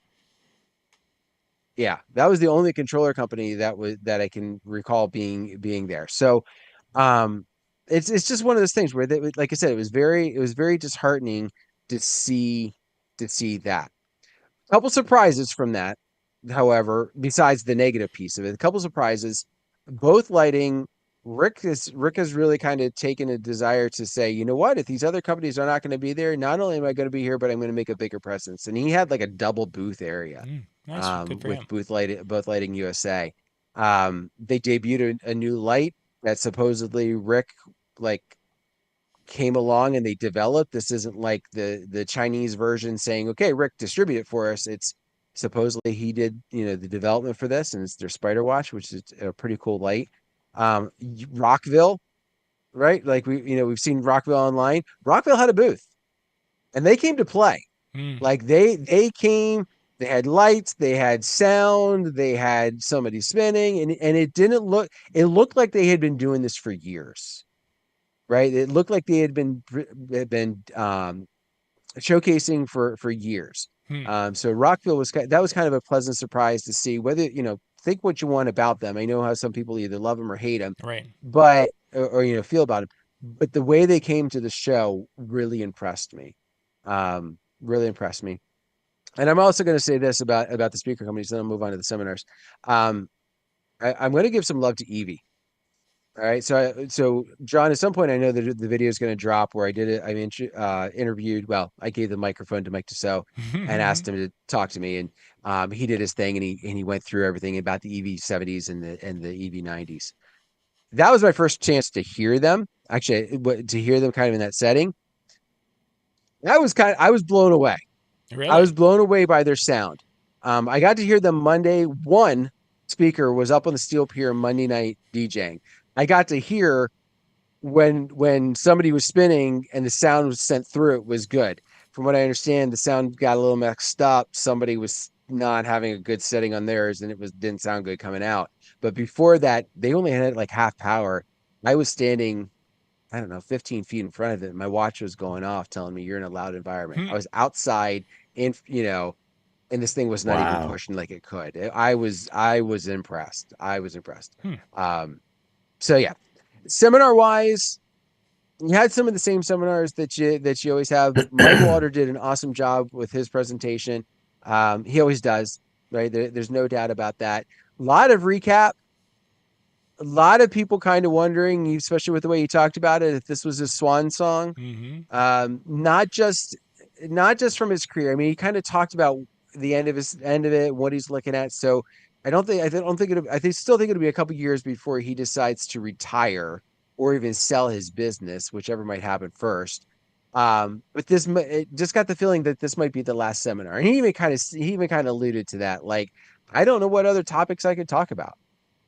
Yeah, that was the only controller company that I can recall being there. So, um, it's just one of those things where they, like I said, it was very disheartening to see that. Couple surprises from that, however, besides the negative piece of it, a couple surprises, both lighting. Rick has really kind of taken a desire to say, you know what, if these other companies are not going to be there, not only am I going to be here, but I'm going to make a bigger presence. And he had like a double booth area, nice, good for with him. both lighting USA. They debuted a new light that supposedly Rick like came along and they developed. This isn't like the Chinese version saying, "Okay, Rick, distribute it for us." It's supposedly he did, the development for this, and it's their Spider Watch, which is a pretty cool light. Rockville, right? Like we've seen Rockville online. Rockville had a booth, and they came to play. Mm, Like they came. They had lights, they had sound, they had somebody spinning, and it didn't look. It looked like they had been doing this for years, right? It looked like they had been showcasing for years. mm, So Rockville that was kind of a pleasant surprise to see. Whether think what you want about them. I know how some people either love them or hate them, right. but or feel about them. But the way they came to the show really impressed me. Really impressed me. And I'm also going to say this about the speaker companies. Then I'll move on to the seminars. Um, I'm going to give some love to Evie. All right. So John, at some point, I know that the video is going to drop where I did it. Interviewed. Well, I gave the microphone to Mike Tissot and asked him to talk to me, and he did his thing, and he went through everything about the EV70s and the EV90s. That was my first chance to hear them. Actually, to hear them kind of in that setting. I was blown away. I was Really? blown away by their sound. I got to hear them Monday. One speaker was up on the steel pier Monday night DJing. I got to hear when somebody was spinning and the sound was sent through, it was good. From what I understand, the sound got a little mixed up. Somebody was not having a good setting on theirs, and didn't sound good coming out. But before that, they only had it like half power. I was standing I don't know, 15 feet in front of it. My watch was going off telling me you're in a loud environment. Hmm. I was outside in, and this thing was not even Wow. pushing like it could. I was impressed. I was impressed. Hmm. Um, so yeah, seminar wise, you had some of the same seminars that you always have. Mike Walter did an awesome job with his presentation. He always does, right? There's no doubt about that. A lot of recap, a lot of people kind of wondering, especially with the way he talked about it, if this was his swan song. Mm-hmm. Not just from his career. I mean, he kind of talked about the end of it, what he's looking at. So I still think it'll be a couple years before he decides to retire or even sell his business, whichever might happen first. But it just got the feeling that this might be the last seminar, and he even kind of alluded to that. Like, I don't know what other topics I could talk about.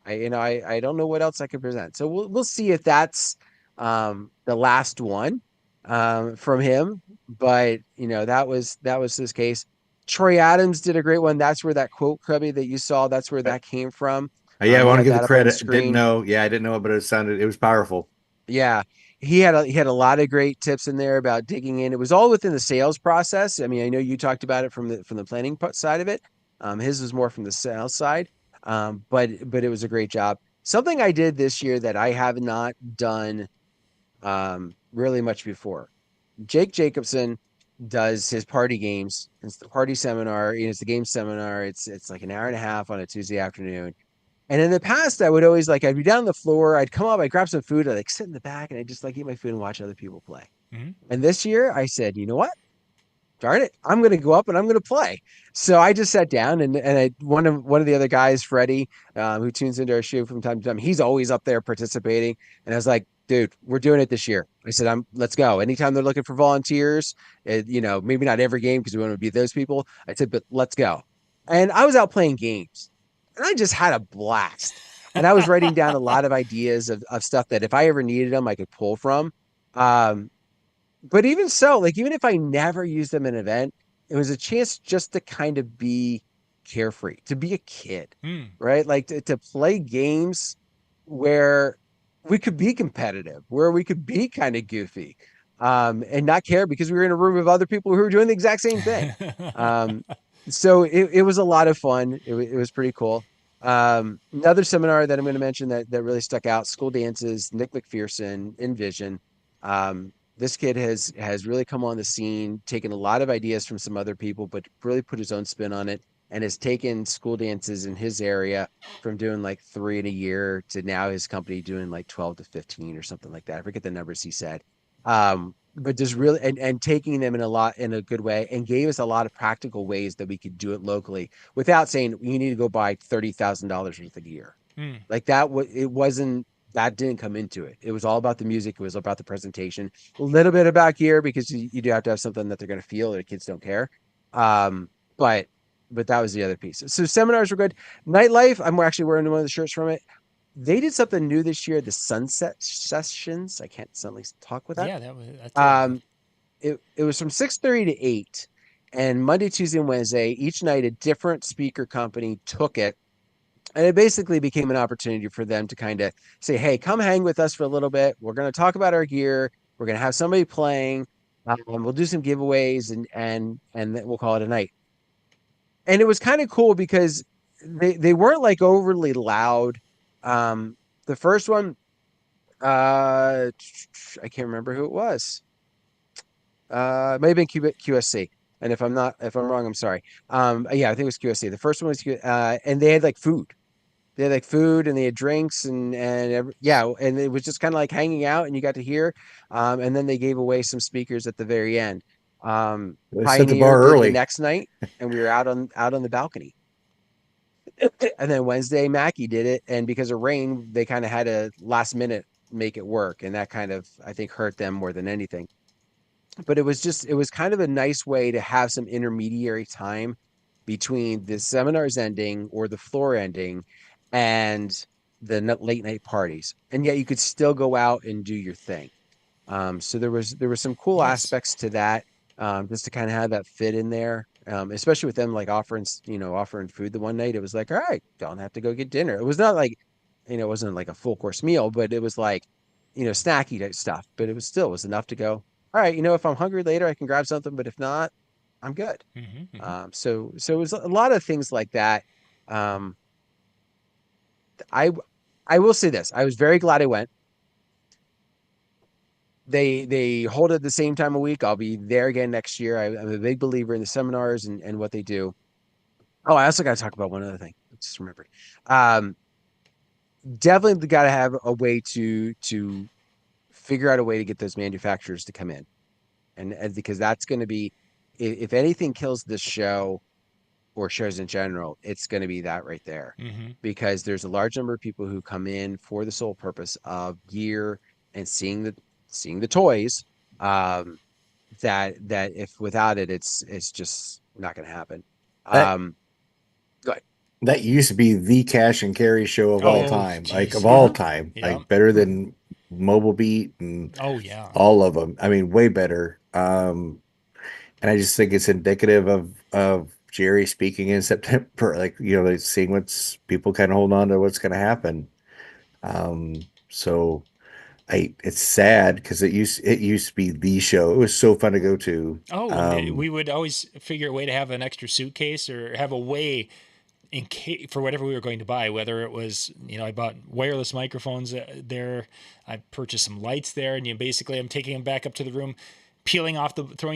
I don't know what else I could present. So we'll see if that's the last one from him. But that was his case. Troy Adams did a great one. That's where that quote, Cubbie, that you saw, that's where that came from. Yeah, I He want to had give the that up on the credit. Didn't screen. know. Yeah, I didn't know, but it was powerful. Yeah, he had a lot of great tips in there about digging in. It was all within the sales process. I mean, I know you talked about it from the planning side of it. His was more from the sales side. But it was a great job. Something I did this year that I have not done really much before. Jake Jacobson does his party games. It's the party seminar. It's the game seminar. It's like an hour and a half on a Tuesday afternoon. And in the past, I would always I'd be down on the floor, I'd come up, I'd grab some food, I'd like sit in the back, and I'd just like eat my food and watch other people play. Mm-hmm. And this year, I said, you know what? Darn it, I'm going to go up and I'm going to play. So I just sat down one of the other guys, Freddie, who tunes into our show from time to time, he's always up there participating. And I was like, dude, we're doing it this year. I said, let's go. Anytime they're looking for volunteers, maybe not every game because we want to be those people. I said, but let's go. And I was out playing games and I just had a blast. And I was writing down a lot of ideas of stuff that if I ever needed them, I could pull from. Um, but even so, like even if I never used them in an event, it was a chance just to kind of be carefree, to be a kid, Mm. right? Like to play games where we could be competitive, where we could be kind of goofy, and not care because we were in a room of other people who were doing the exact same thing. Um, so it was a lot of fun. It was pretty cool. Another seminar that I'm going to mention that really stuck out: school dances. Nick McPherson, Envision. This kid has really come on the scene, taken a lot of ideas from some other people, but really put his own spin on it, and has taken school dances in his area from doing like 3 in a year to now his company doing like 12 to 15 or something like that. I forget the numbers he said. But just really and taking them in a good way, and gave us a lot of practical ways that we could do it locally without saying you need to go buy $30,000 worth of gear. Mm. Like it wasn't that didn't come into it. It was all about the music. It was about the presentation, a little bit about gear because you do have to have something that they're going to feel, or the kids don't care. Um, but that was the other piece. So seminars were good. Nightlife, I'm actually wearing one of the shirts from it. They did something new this year, the sunset sessions. I can't suddenly talk with that. Yeah, that's it. Um, it was from 6:30 to 8, and Monday, Tuesday, and Wednesday, each night a different speaker company took it, and it basically became an opportunity for them to kind of say, hey, come hang with us for a little bit. We're going to talk about our gear. We're going to have somebody playing. We'll do some giveaways, and then we'll call it a night. And it was kind of cool because they weren't like overly loud. The first one, I can't remember who it was. It may have been QSC. And if I'm wrong, I'm sorry. Yeah, I think it was QSC. The first one was and they had like food. They had like food and they had drinks yeah, and it was just kind of like hanging out and you got to hear. And then they gave away some speakers at the very end. They set the Pioneer bar did the early. next night, and we were out on the balcony. And then Wednesday, Mackie did it, and because of rain, they kind of had to last minute make it work, and that kind of I think hurt them more than anything. But it was kind of a nice way to have some intermediary time between the seminars ending or the floor ending and the late night parties, and yet you could still go out and do your thing. So there was some cool Nice. aspects to that, just to kind of have that fit in there. Especially with them like offering food the one night. It was like, all right, don't have to go get dinner. It was not like, it wasn't like a full course meal, but it was like, snacky type stuff, but it was enough to go, all right, if I'm hungry later, I can grab something, but if not, I'm good. Mm-hmm. So it was a lot of things like that. Um, I I will say this. I was very glad I went. They hold it at the same time a week. I'll be there again next year. I'm a big believer in the seminars and what they do. Oh, I also got to talk about one other thing. I just remembered. Um, Definitely got to have a way to figure out a way to get those manufacturers to come in, and because that's going to be, if anything kills this show or shows in general, it's going to be that right there, Mm-hmm. because there's a large number of people who come in for the sole purpose of gear and seeing the toys. Um, that if without it, it's just not going to happen. That Um, go ahead. that used to be the cash and carry show of all Oh, time, like of geez. all Yeah. time, Yeah. like better than Mobile Beat and Oh, yeah. all of them. I mean, way better. And I just think it's indicative of Jerry speaking in September, like like seeing what's people kind of hold on to what's going to happen. So it's sad because it used to be the show. It was so fun to go to. Oh, and we would always figure a way to have an extra suitcase or have a way in case for whatever we were going to buy, whether it was, I bought wireless microphones there, I purchased some lights there, and basically I'm taking them back up to the room, throwing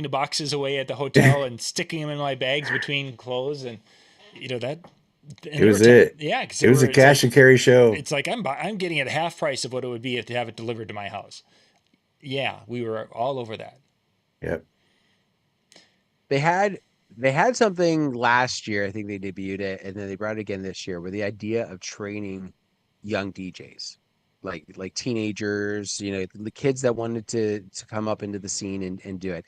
the boxes away at the hotel and sticking them in my bags between clothes, and that, and It they were, was it. yeah, because It was a cash and carry show. it's like I'm getting it half price of what it would be if to have it delivered to my house. Yeah, we were all over that. Yep. They had they had something last year. I think they debuted it, and then they brought it again this year, where the idea of training young DJs, like teenagers, the kids that wanted to come up into the scene and do it.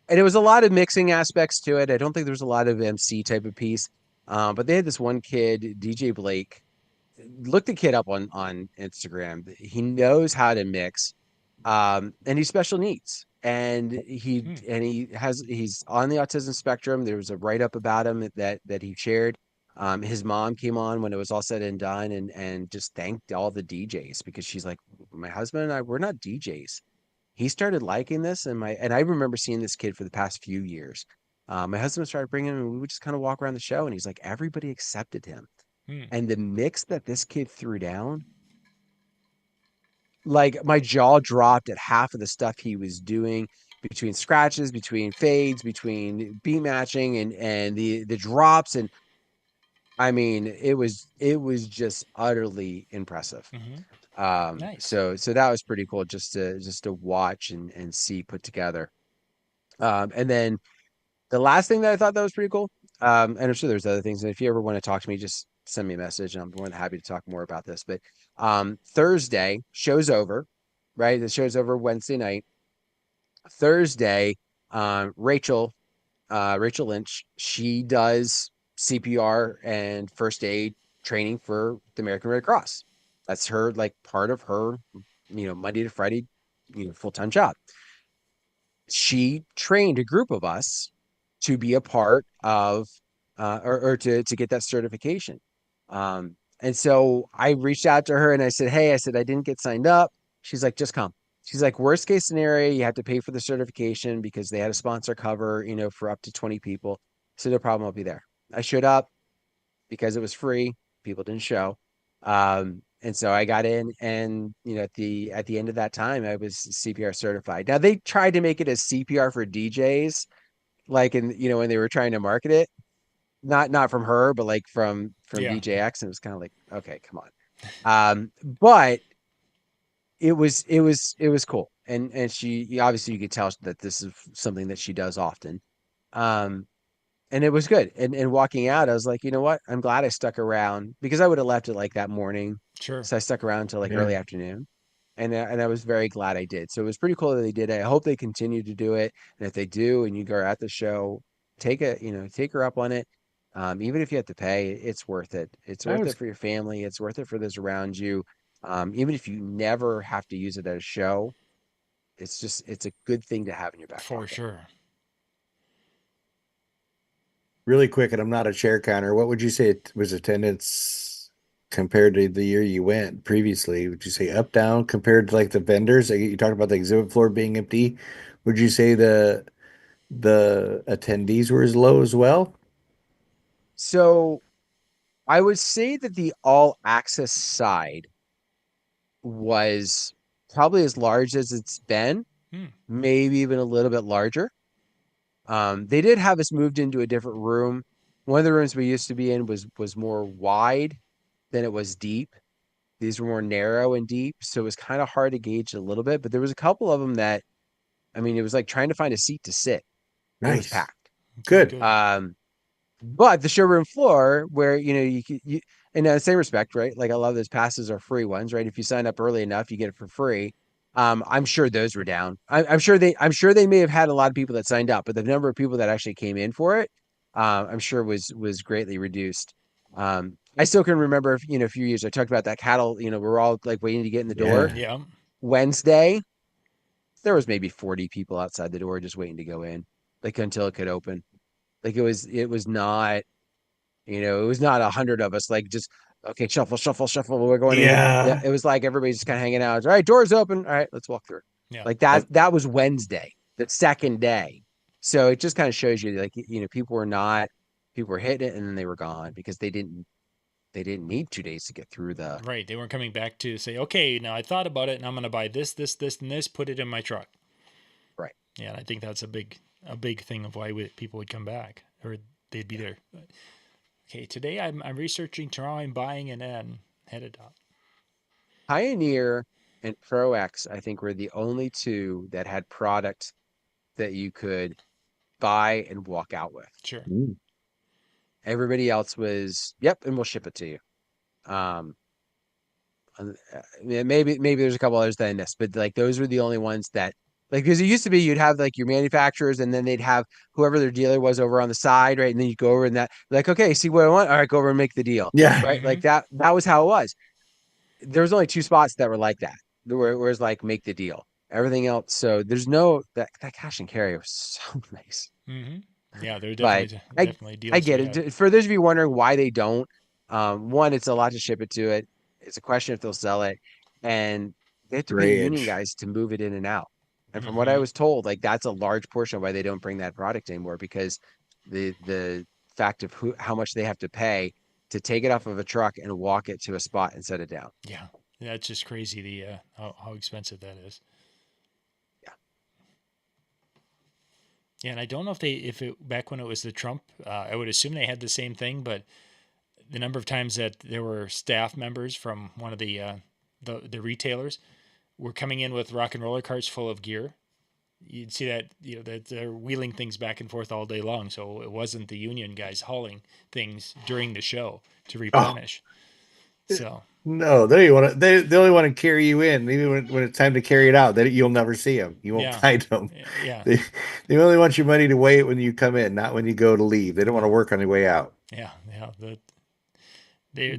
And it was a lot of mixing aspects to it. I don't think there was a lot of MC type of piece. But they had this one kid, DJ Blake. Look the kid up on Instagram. He knows how to mix, and he's special needs, and Hmm. he's on the autism spectrum. There was a write up about him that he shared. His mom came on when it was all said and done, and just thanked all the DJs, because she's like, my husband and I, we're not DJs. He started liking this, and I remember seeing this kid for the past few years. My husband started bringing him, and we would just kind of walk around the show, and he's like, everybody accepted him. Hmm. And the mix that this kid threw down, like, my jaw dropped at half of the stuff he was doing, between scratches, between fades, between beat matching, and the drops. And I mean, it was just utterly impressive. Mm-hmm. Nice. So that was pretty cool, just to watch and see put together. And then the last thing that I thought that was pretty cool, and I'm sure there's other things, and if you ever want to talk to me, just send me a message, and I'm more than happy to talk more about this. But Thursday, show's over, right? The show's over Wednesday night. Thursday, Rachel Lynch, she does CPR and first aid training for the American Red Cross. That's her, like, part of her, Monday to Friday, full-time job. She trained a group of us to be a part of, or to get that certification. And so I reached out to her and I said, hey, I didn't get signed up. She's like, just come. She's like, worst case scenario, you have to pay for the certification, because they had a sponsor cover, for up to 20 people. So no problem, I'll be there. I showed up because it was free. People didn't show. And so I got in, and at the end of that time, I was CPR certified. Now they tried to make it as CPR for DJs, like, when they were trying to market it, not from her, but like from Yeah. DJX, and it was kind of like, okay, come on. But it was cool, and she, obviously, you could tell that this is something that she does often. Um, and it was good. And walking out, I was like, you know what? I'm glad I stuck around, because I would have left it like that morning. Sure. So I stuck around until like Yeah. early afternoon. And I was very glad I did. So it was pretty cool that they did it. I hope they continue to do it. And if they do, and you go at the show, take her up on it. Even if you have to pay, it's worth it. It's I worth was it for your family. It's worth it for those around you. Even if you never have to use it at a show, it's a good thing to have in your back For pocket. sure. really quick, and I'm not a chair counter. What would you say it was attendance compared to the year you went previously? Would you say up, down compared to like the vendors? Like, you talked about the exhibit floor being empty. Would you say the attendees were as low as well? So I would say that the all access side was probably as large as it's been, Hmm. maybe even a little bit larger. They did have us moved into a different room. One of the rooms we used to be in was more wide than it was deep. These were more narrow and deep, so it was kind of hard to gauge a little bit. But there was a couple of them that, I mean, it was like trying to find a seat to sit. It was Nice. packed. Okay, Good. good. But the showroom floor, where you in the same respect, right? Like a lot of those passes are free ones, right? If you sign up early enough, you get it for free. I'm sure those were down. I'm sure they may have had a lot of people that signed up, but the number of people that actually came in for it, I'm sure was greatly reduced. I still can remember, a few years I talked about that cattle. We're all like waiting to get in the door. Yeah. Yeah. Wednesday, there was maybe 40 people outside the door just waiting to go in, like until it could open. Like it was not, it was not 100 of us, like just okay, shuffle, shuffle, shuffle. We're going in. Yeah, Yeah. it was like everybody's just kind of hanging out. All right, doors open. All right, let's walk through. Yeah. Like that was Wednesday, that second day. So it just kind of shows you, like, people were hitting it and then they were gone because they didn't need 2 days to get through the Right. They weren't coming back to say, okay, now I thought about it and I'm going to buy this, this, this, and this, put it in my truck. right. Yeah. And I think that's a big thing of why people would come back or they'd be there. Okay. Today I'm researching tomorrow. I'm buying and then headed up. Pioneer and Pro X, I think, were the only two that had product that you could buy and walk out with. Sure. Mm. Everybody else was, yep, and we'll ship it to you. Maybe there's a couple others that I missed, but like those were the only ones that, like, because it used to be you'd have like your manufacturers and then they'd have whoever their dealer was over on the side, right? And then you go over and that, like, okay, see what I want. All right, go over and make the deal, Yeah. right? Mm-hmm. Like that was how it was. There was only two spots that were like that, where it was like make the deal. Everything else, so there's no that cash and carry was so nice. Mm-hmm. Yeah. They're But I definitely I deals to get be had. it. For those of you wondering why they don't, one, it's a lot to ship it to it. It's a question if they'll sell it, and they have to pay union Drayage. guys to move it in and out. And from what I Mm-hmm. was told, like that's a large portion of why they don't bring that product anymore, because the fact of how much they have to pay to take it off of a truck and walk it to a spot and set it down. Yeah. That's just crazy. How expensive that is. Yeah. Yeah, and I don't know if it back when it was the Trump, I would assume they had the same thing, but the number of times that there were staff members from one of the retailers were coming in with rock and roller carts full of gear. You'd see that that they're wheeling things back and forth all day long. So it wasn't the union guys hauling things during the show to Oh, replenish. So no, they want to. They only want to carry you in. Even when it's time to carry it out, you'll never see them. You won't yeah, find them. yeah, They they only want your money to wait when you come in, not when you go to leave. They don't want yeah, to work on the way out. yeah. They're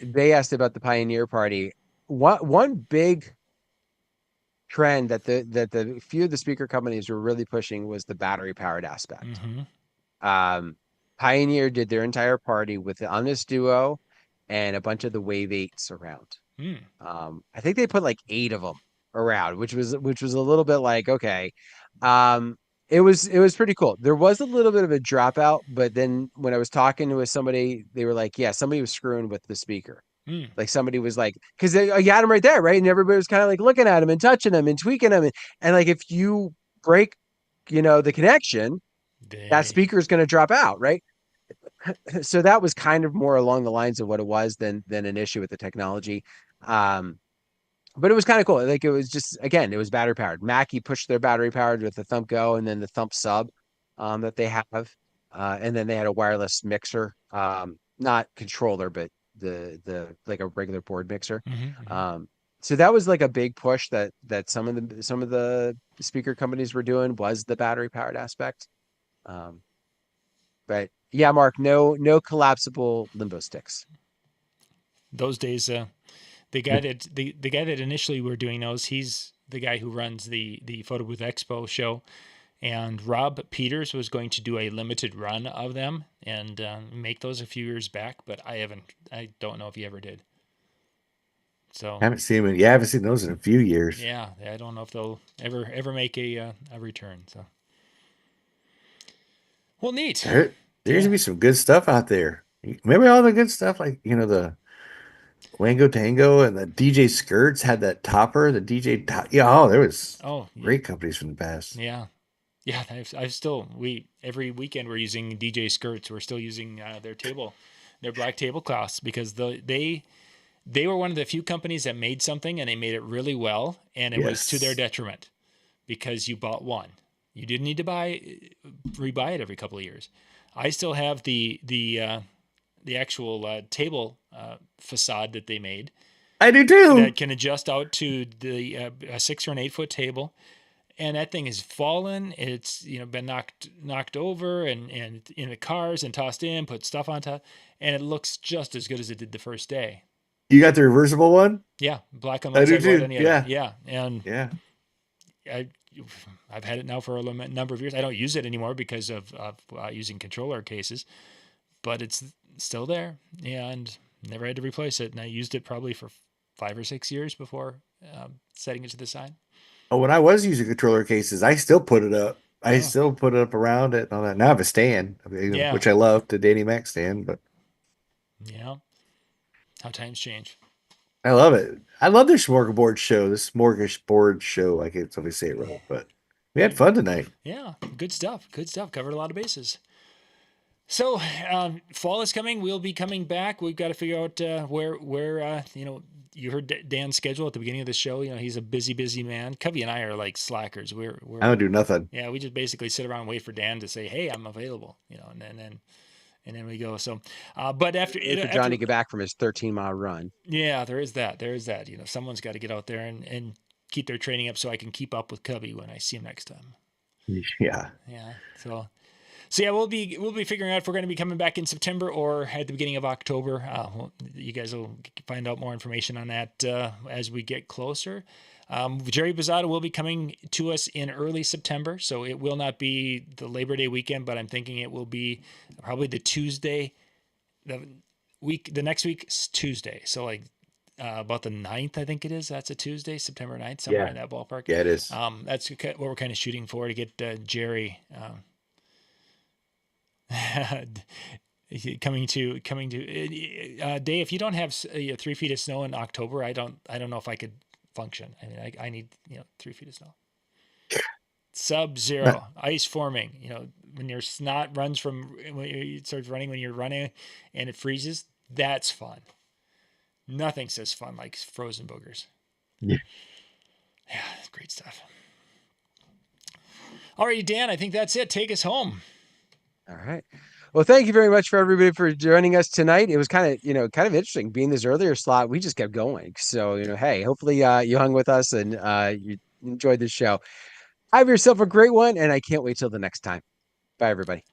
They asked about the Pioneer Party. One big trend that the few of the speaker companies were really pushing was the battery powered aspect. mm-hmm, Um, Pioneer did their entire party with the Omnis Duo and a bunch of the Wave 8s around. mm, I think they put like 8 of them around, which was a little bit like, okay. It was pretty cool. There was a little bit of a dropout, but then when I was talking with somebody, they were like, yeah, somebody was screwing with the speaker. mm. Like somebody was like, because you had him right there, right? And everybody was kind of like looking at him and touching him and tweaking him. And like if you break, the connection, that They speaker is going to drop out, right? So that was kind of more along the lines of what it was than an issue with the technology. Um, but it was kind of cool. Like it was just, again, it was battery powered. Mackie pushed their battery powered with the Thump Go and then the Thump Sub that they have. And then they had a wireless mixer, not controller, but the like a regular board mixer. mm-hmm, mm-hmm. So that was like a big push that some of the speaker companies were doing, was the battery powered aspect. Um, but yeah, Mark, no collapsible limbo sticks. Those days, the guy that initially were doing those, he's the guy who runs the Photo Booth Expo show. And Rob Peters was going to do a limited run of them and make those a few years back, but I don't know if he ever did. So Haven't seen them. Yeah, I haven't seen those in a few years. yeah, I don't know if they'll ever make a return. So well, neat. There's gonna be some good stuff out there. Remember all the good stuff, like the Wango Tango and the DJ Skirts had that topper, the DJ top. Yeah, there was great companies from the past. Yeah. Yeah, I've still every weekend we're using DJ Skirts. We're still using their black tablecloths because they were one of the few companies that made something and they made it really well, and it was to their detriment because you bought one. You didn't need to rebuy it every couple of years. I still have the actual table facade that they made. I do too. That can adjust out to the a 6 or an 8 foot table. And that thing has fallen. It's been knocked over and in the cars and tossed in, put stuff on top, and it looks just as good as it did the first day. You got the reversible one? Yeah, black on one side, white on the other. Yeah, and yeah, I've had it now for a number of years. I don't use it anymore because of using controller cases, but it's still there, and never had to replace it. And I used it probably for 5 or 6 years before setting it to the side. Oh, when I was using controller cases, I still put it up. I still put it up around it and all that. Now I have a stand, which I love, the Danny Mac stand. But yeah, how times change. I love it. I love their smorgasbord show. The smorgasbord show. I can't totally say it right, but we had fun tonight. Yeah, good stuff. Good stuff. Covered a lot of bases. So fall is coming. We'll be coming back. We've got to figure out where you heard Dan's schedule at the beginning of the show. He's a busy man. Cubbie and I are like slackers. We're I don't do nothing. Yeah, we just basically sit around and wait for Dan to say, "Hey, I'm available." And then we go. So, but after Johnny get back from his 13-mile run. Yeah, there is that. Someone's got to get out there and keep their training up so I can keep up with Cubbie when I see him next time. Yeah. Yeah. So yeah, we'll be figuring out if we're going to be coming back in September or at the beginning of October. You guys will find out more information on that as we get closer. Jerry Bizzotto will be coming to us in early September, so it will not be the Labor Day weekend, but I'm thinking it will be probably the Tuesday, the next week's Tuesday. So like about the 9th, I think it is. That's a Tuesday, September 9th, somewhere in that ballpark. Yeah, it is. That's what we're kind of shooting for, to get Jerry coming to Dave. If you don't have 3 feet of snow in October, I don't know if I could function. I mean, I need 3 feet of snow. Sub-zero ice forming. When your snot runs when it starts running when you're running and it freezes, that's fun. Nothing says fun like frozen boogers. Yeah, great stuff. All right, Dan, I think that's it. Take us home. All right. Well, thank you very much for everybody for joining us tonight. It was kind of interesting being this earlier slot. We just kept going. So, hey, hopefully you hung with us and you enjoyed the show. Have yourself a great one, and I can't wait till the next time. Bye, everybody.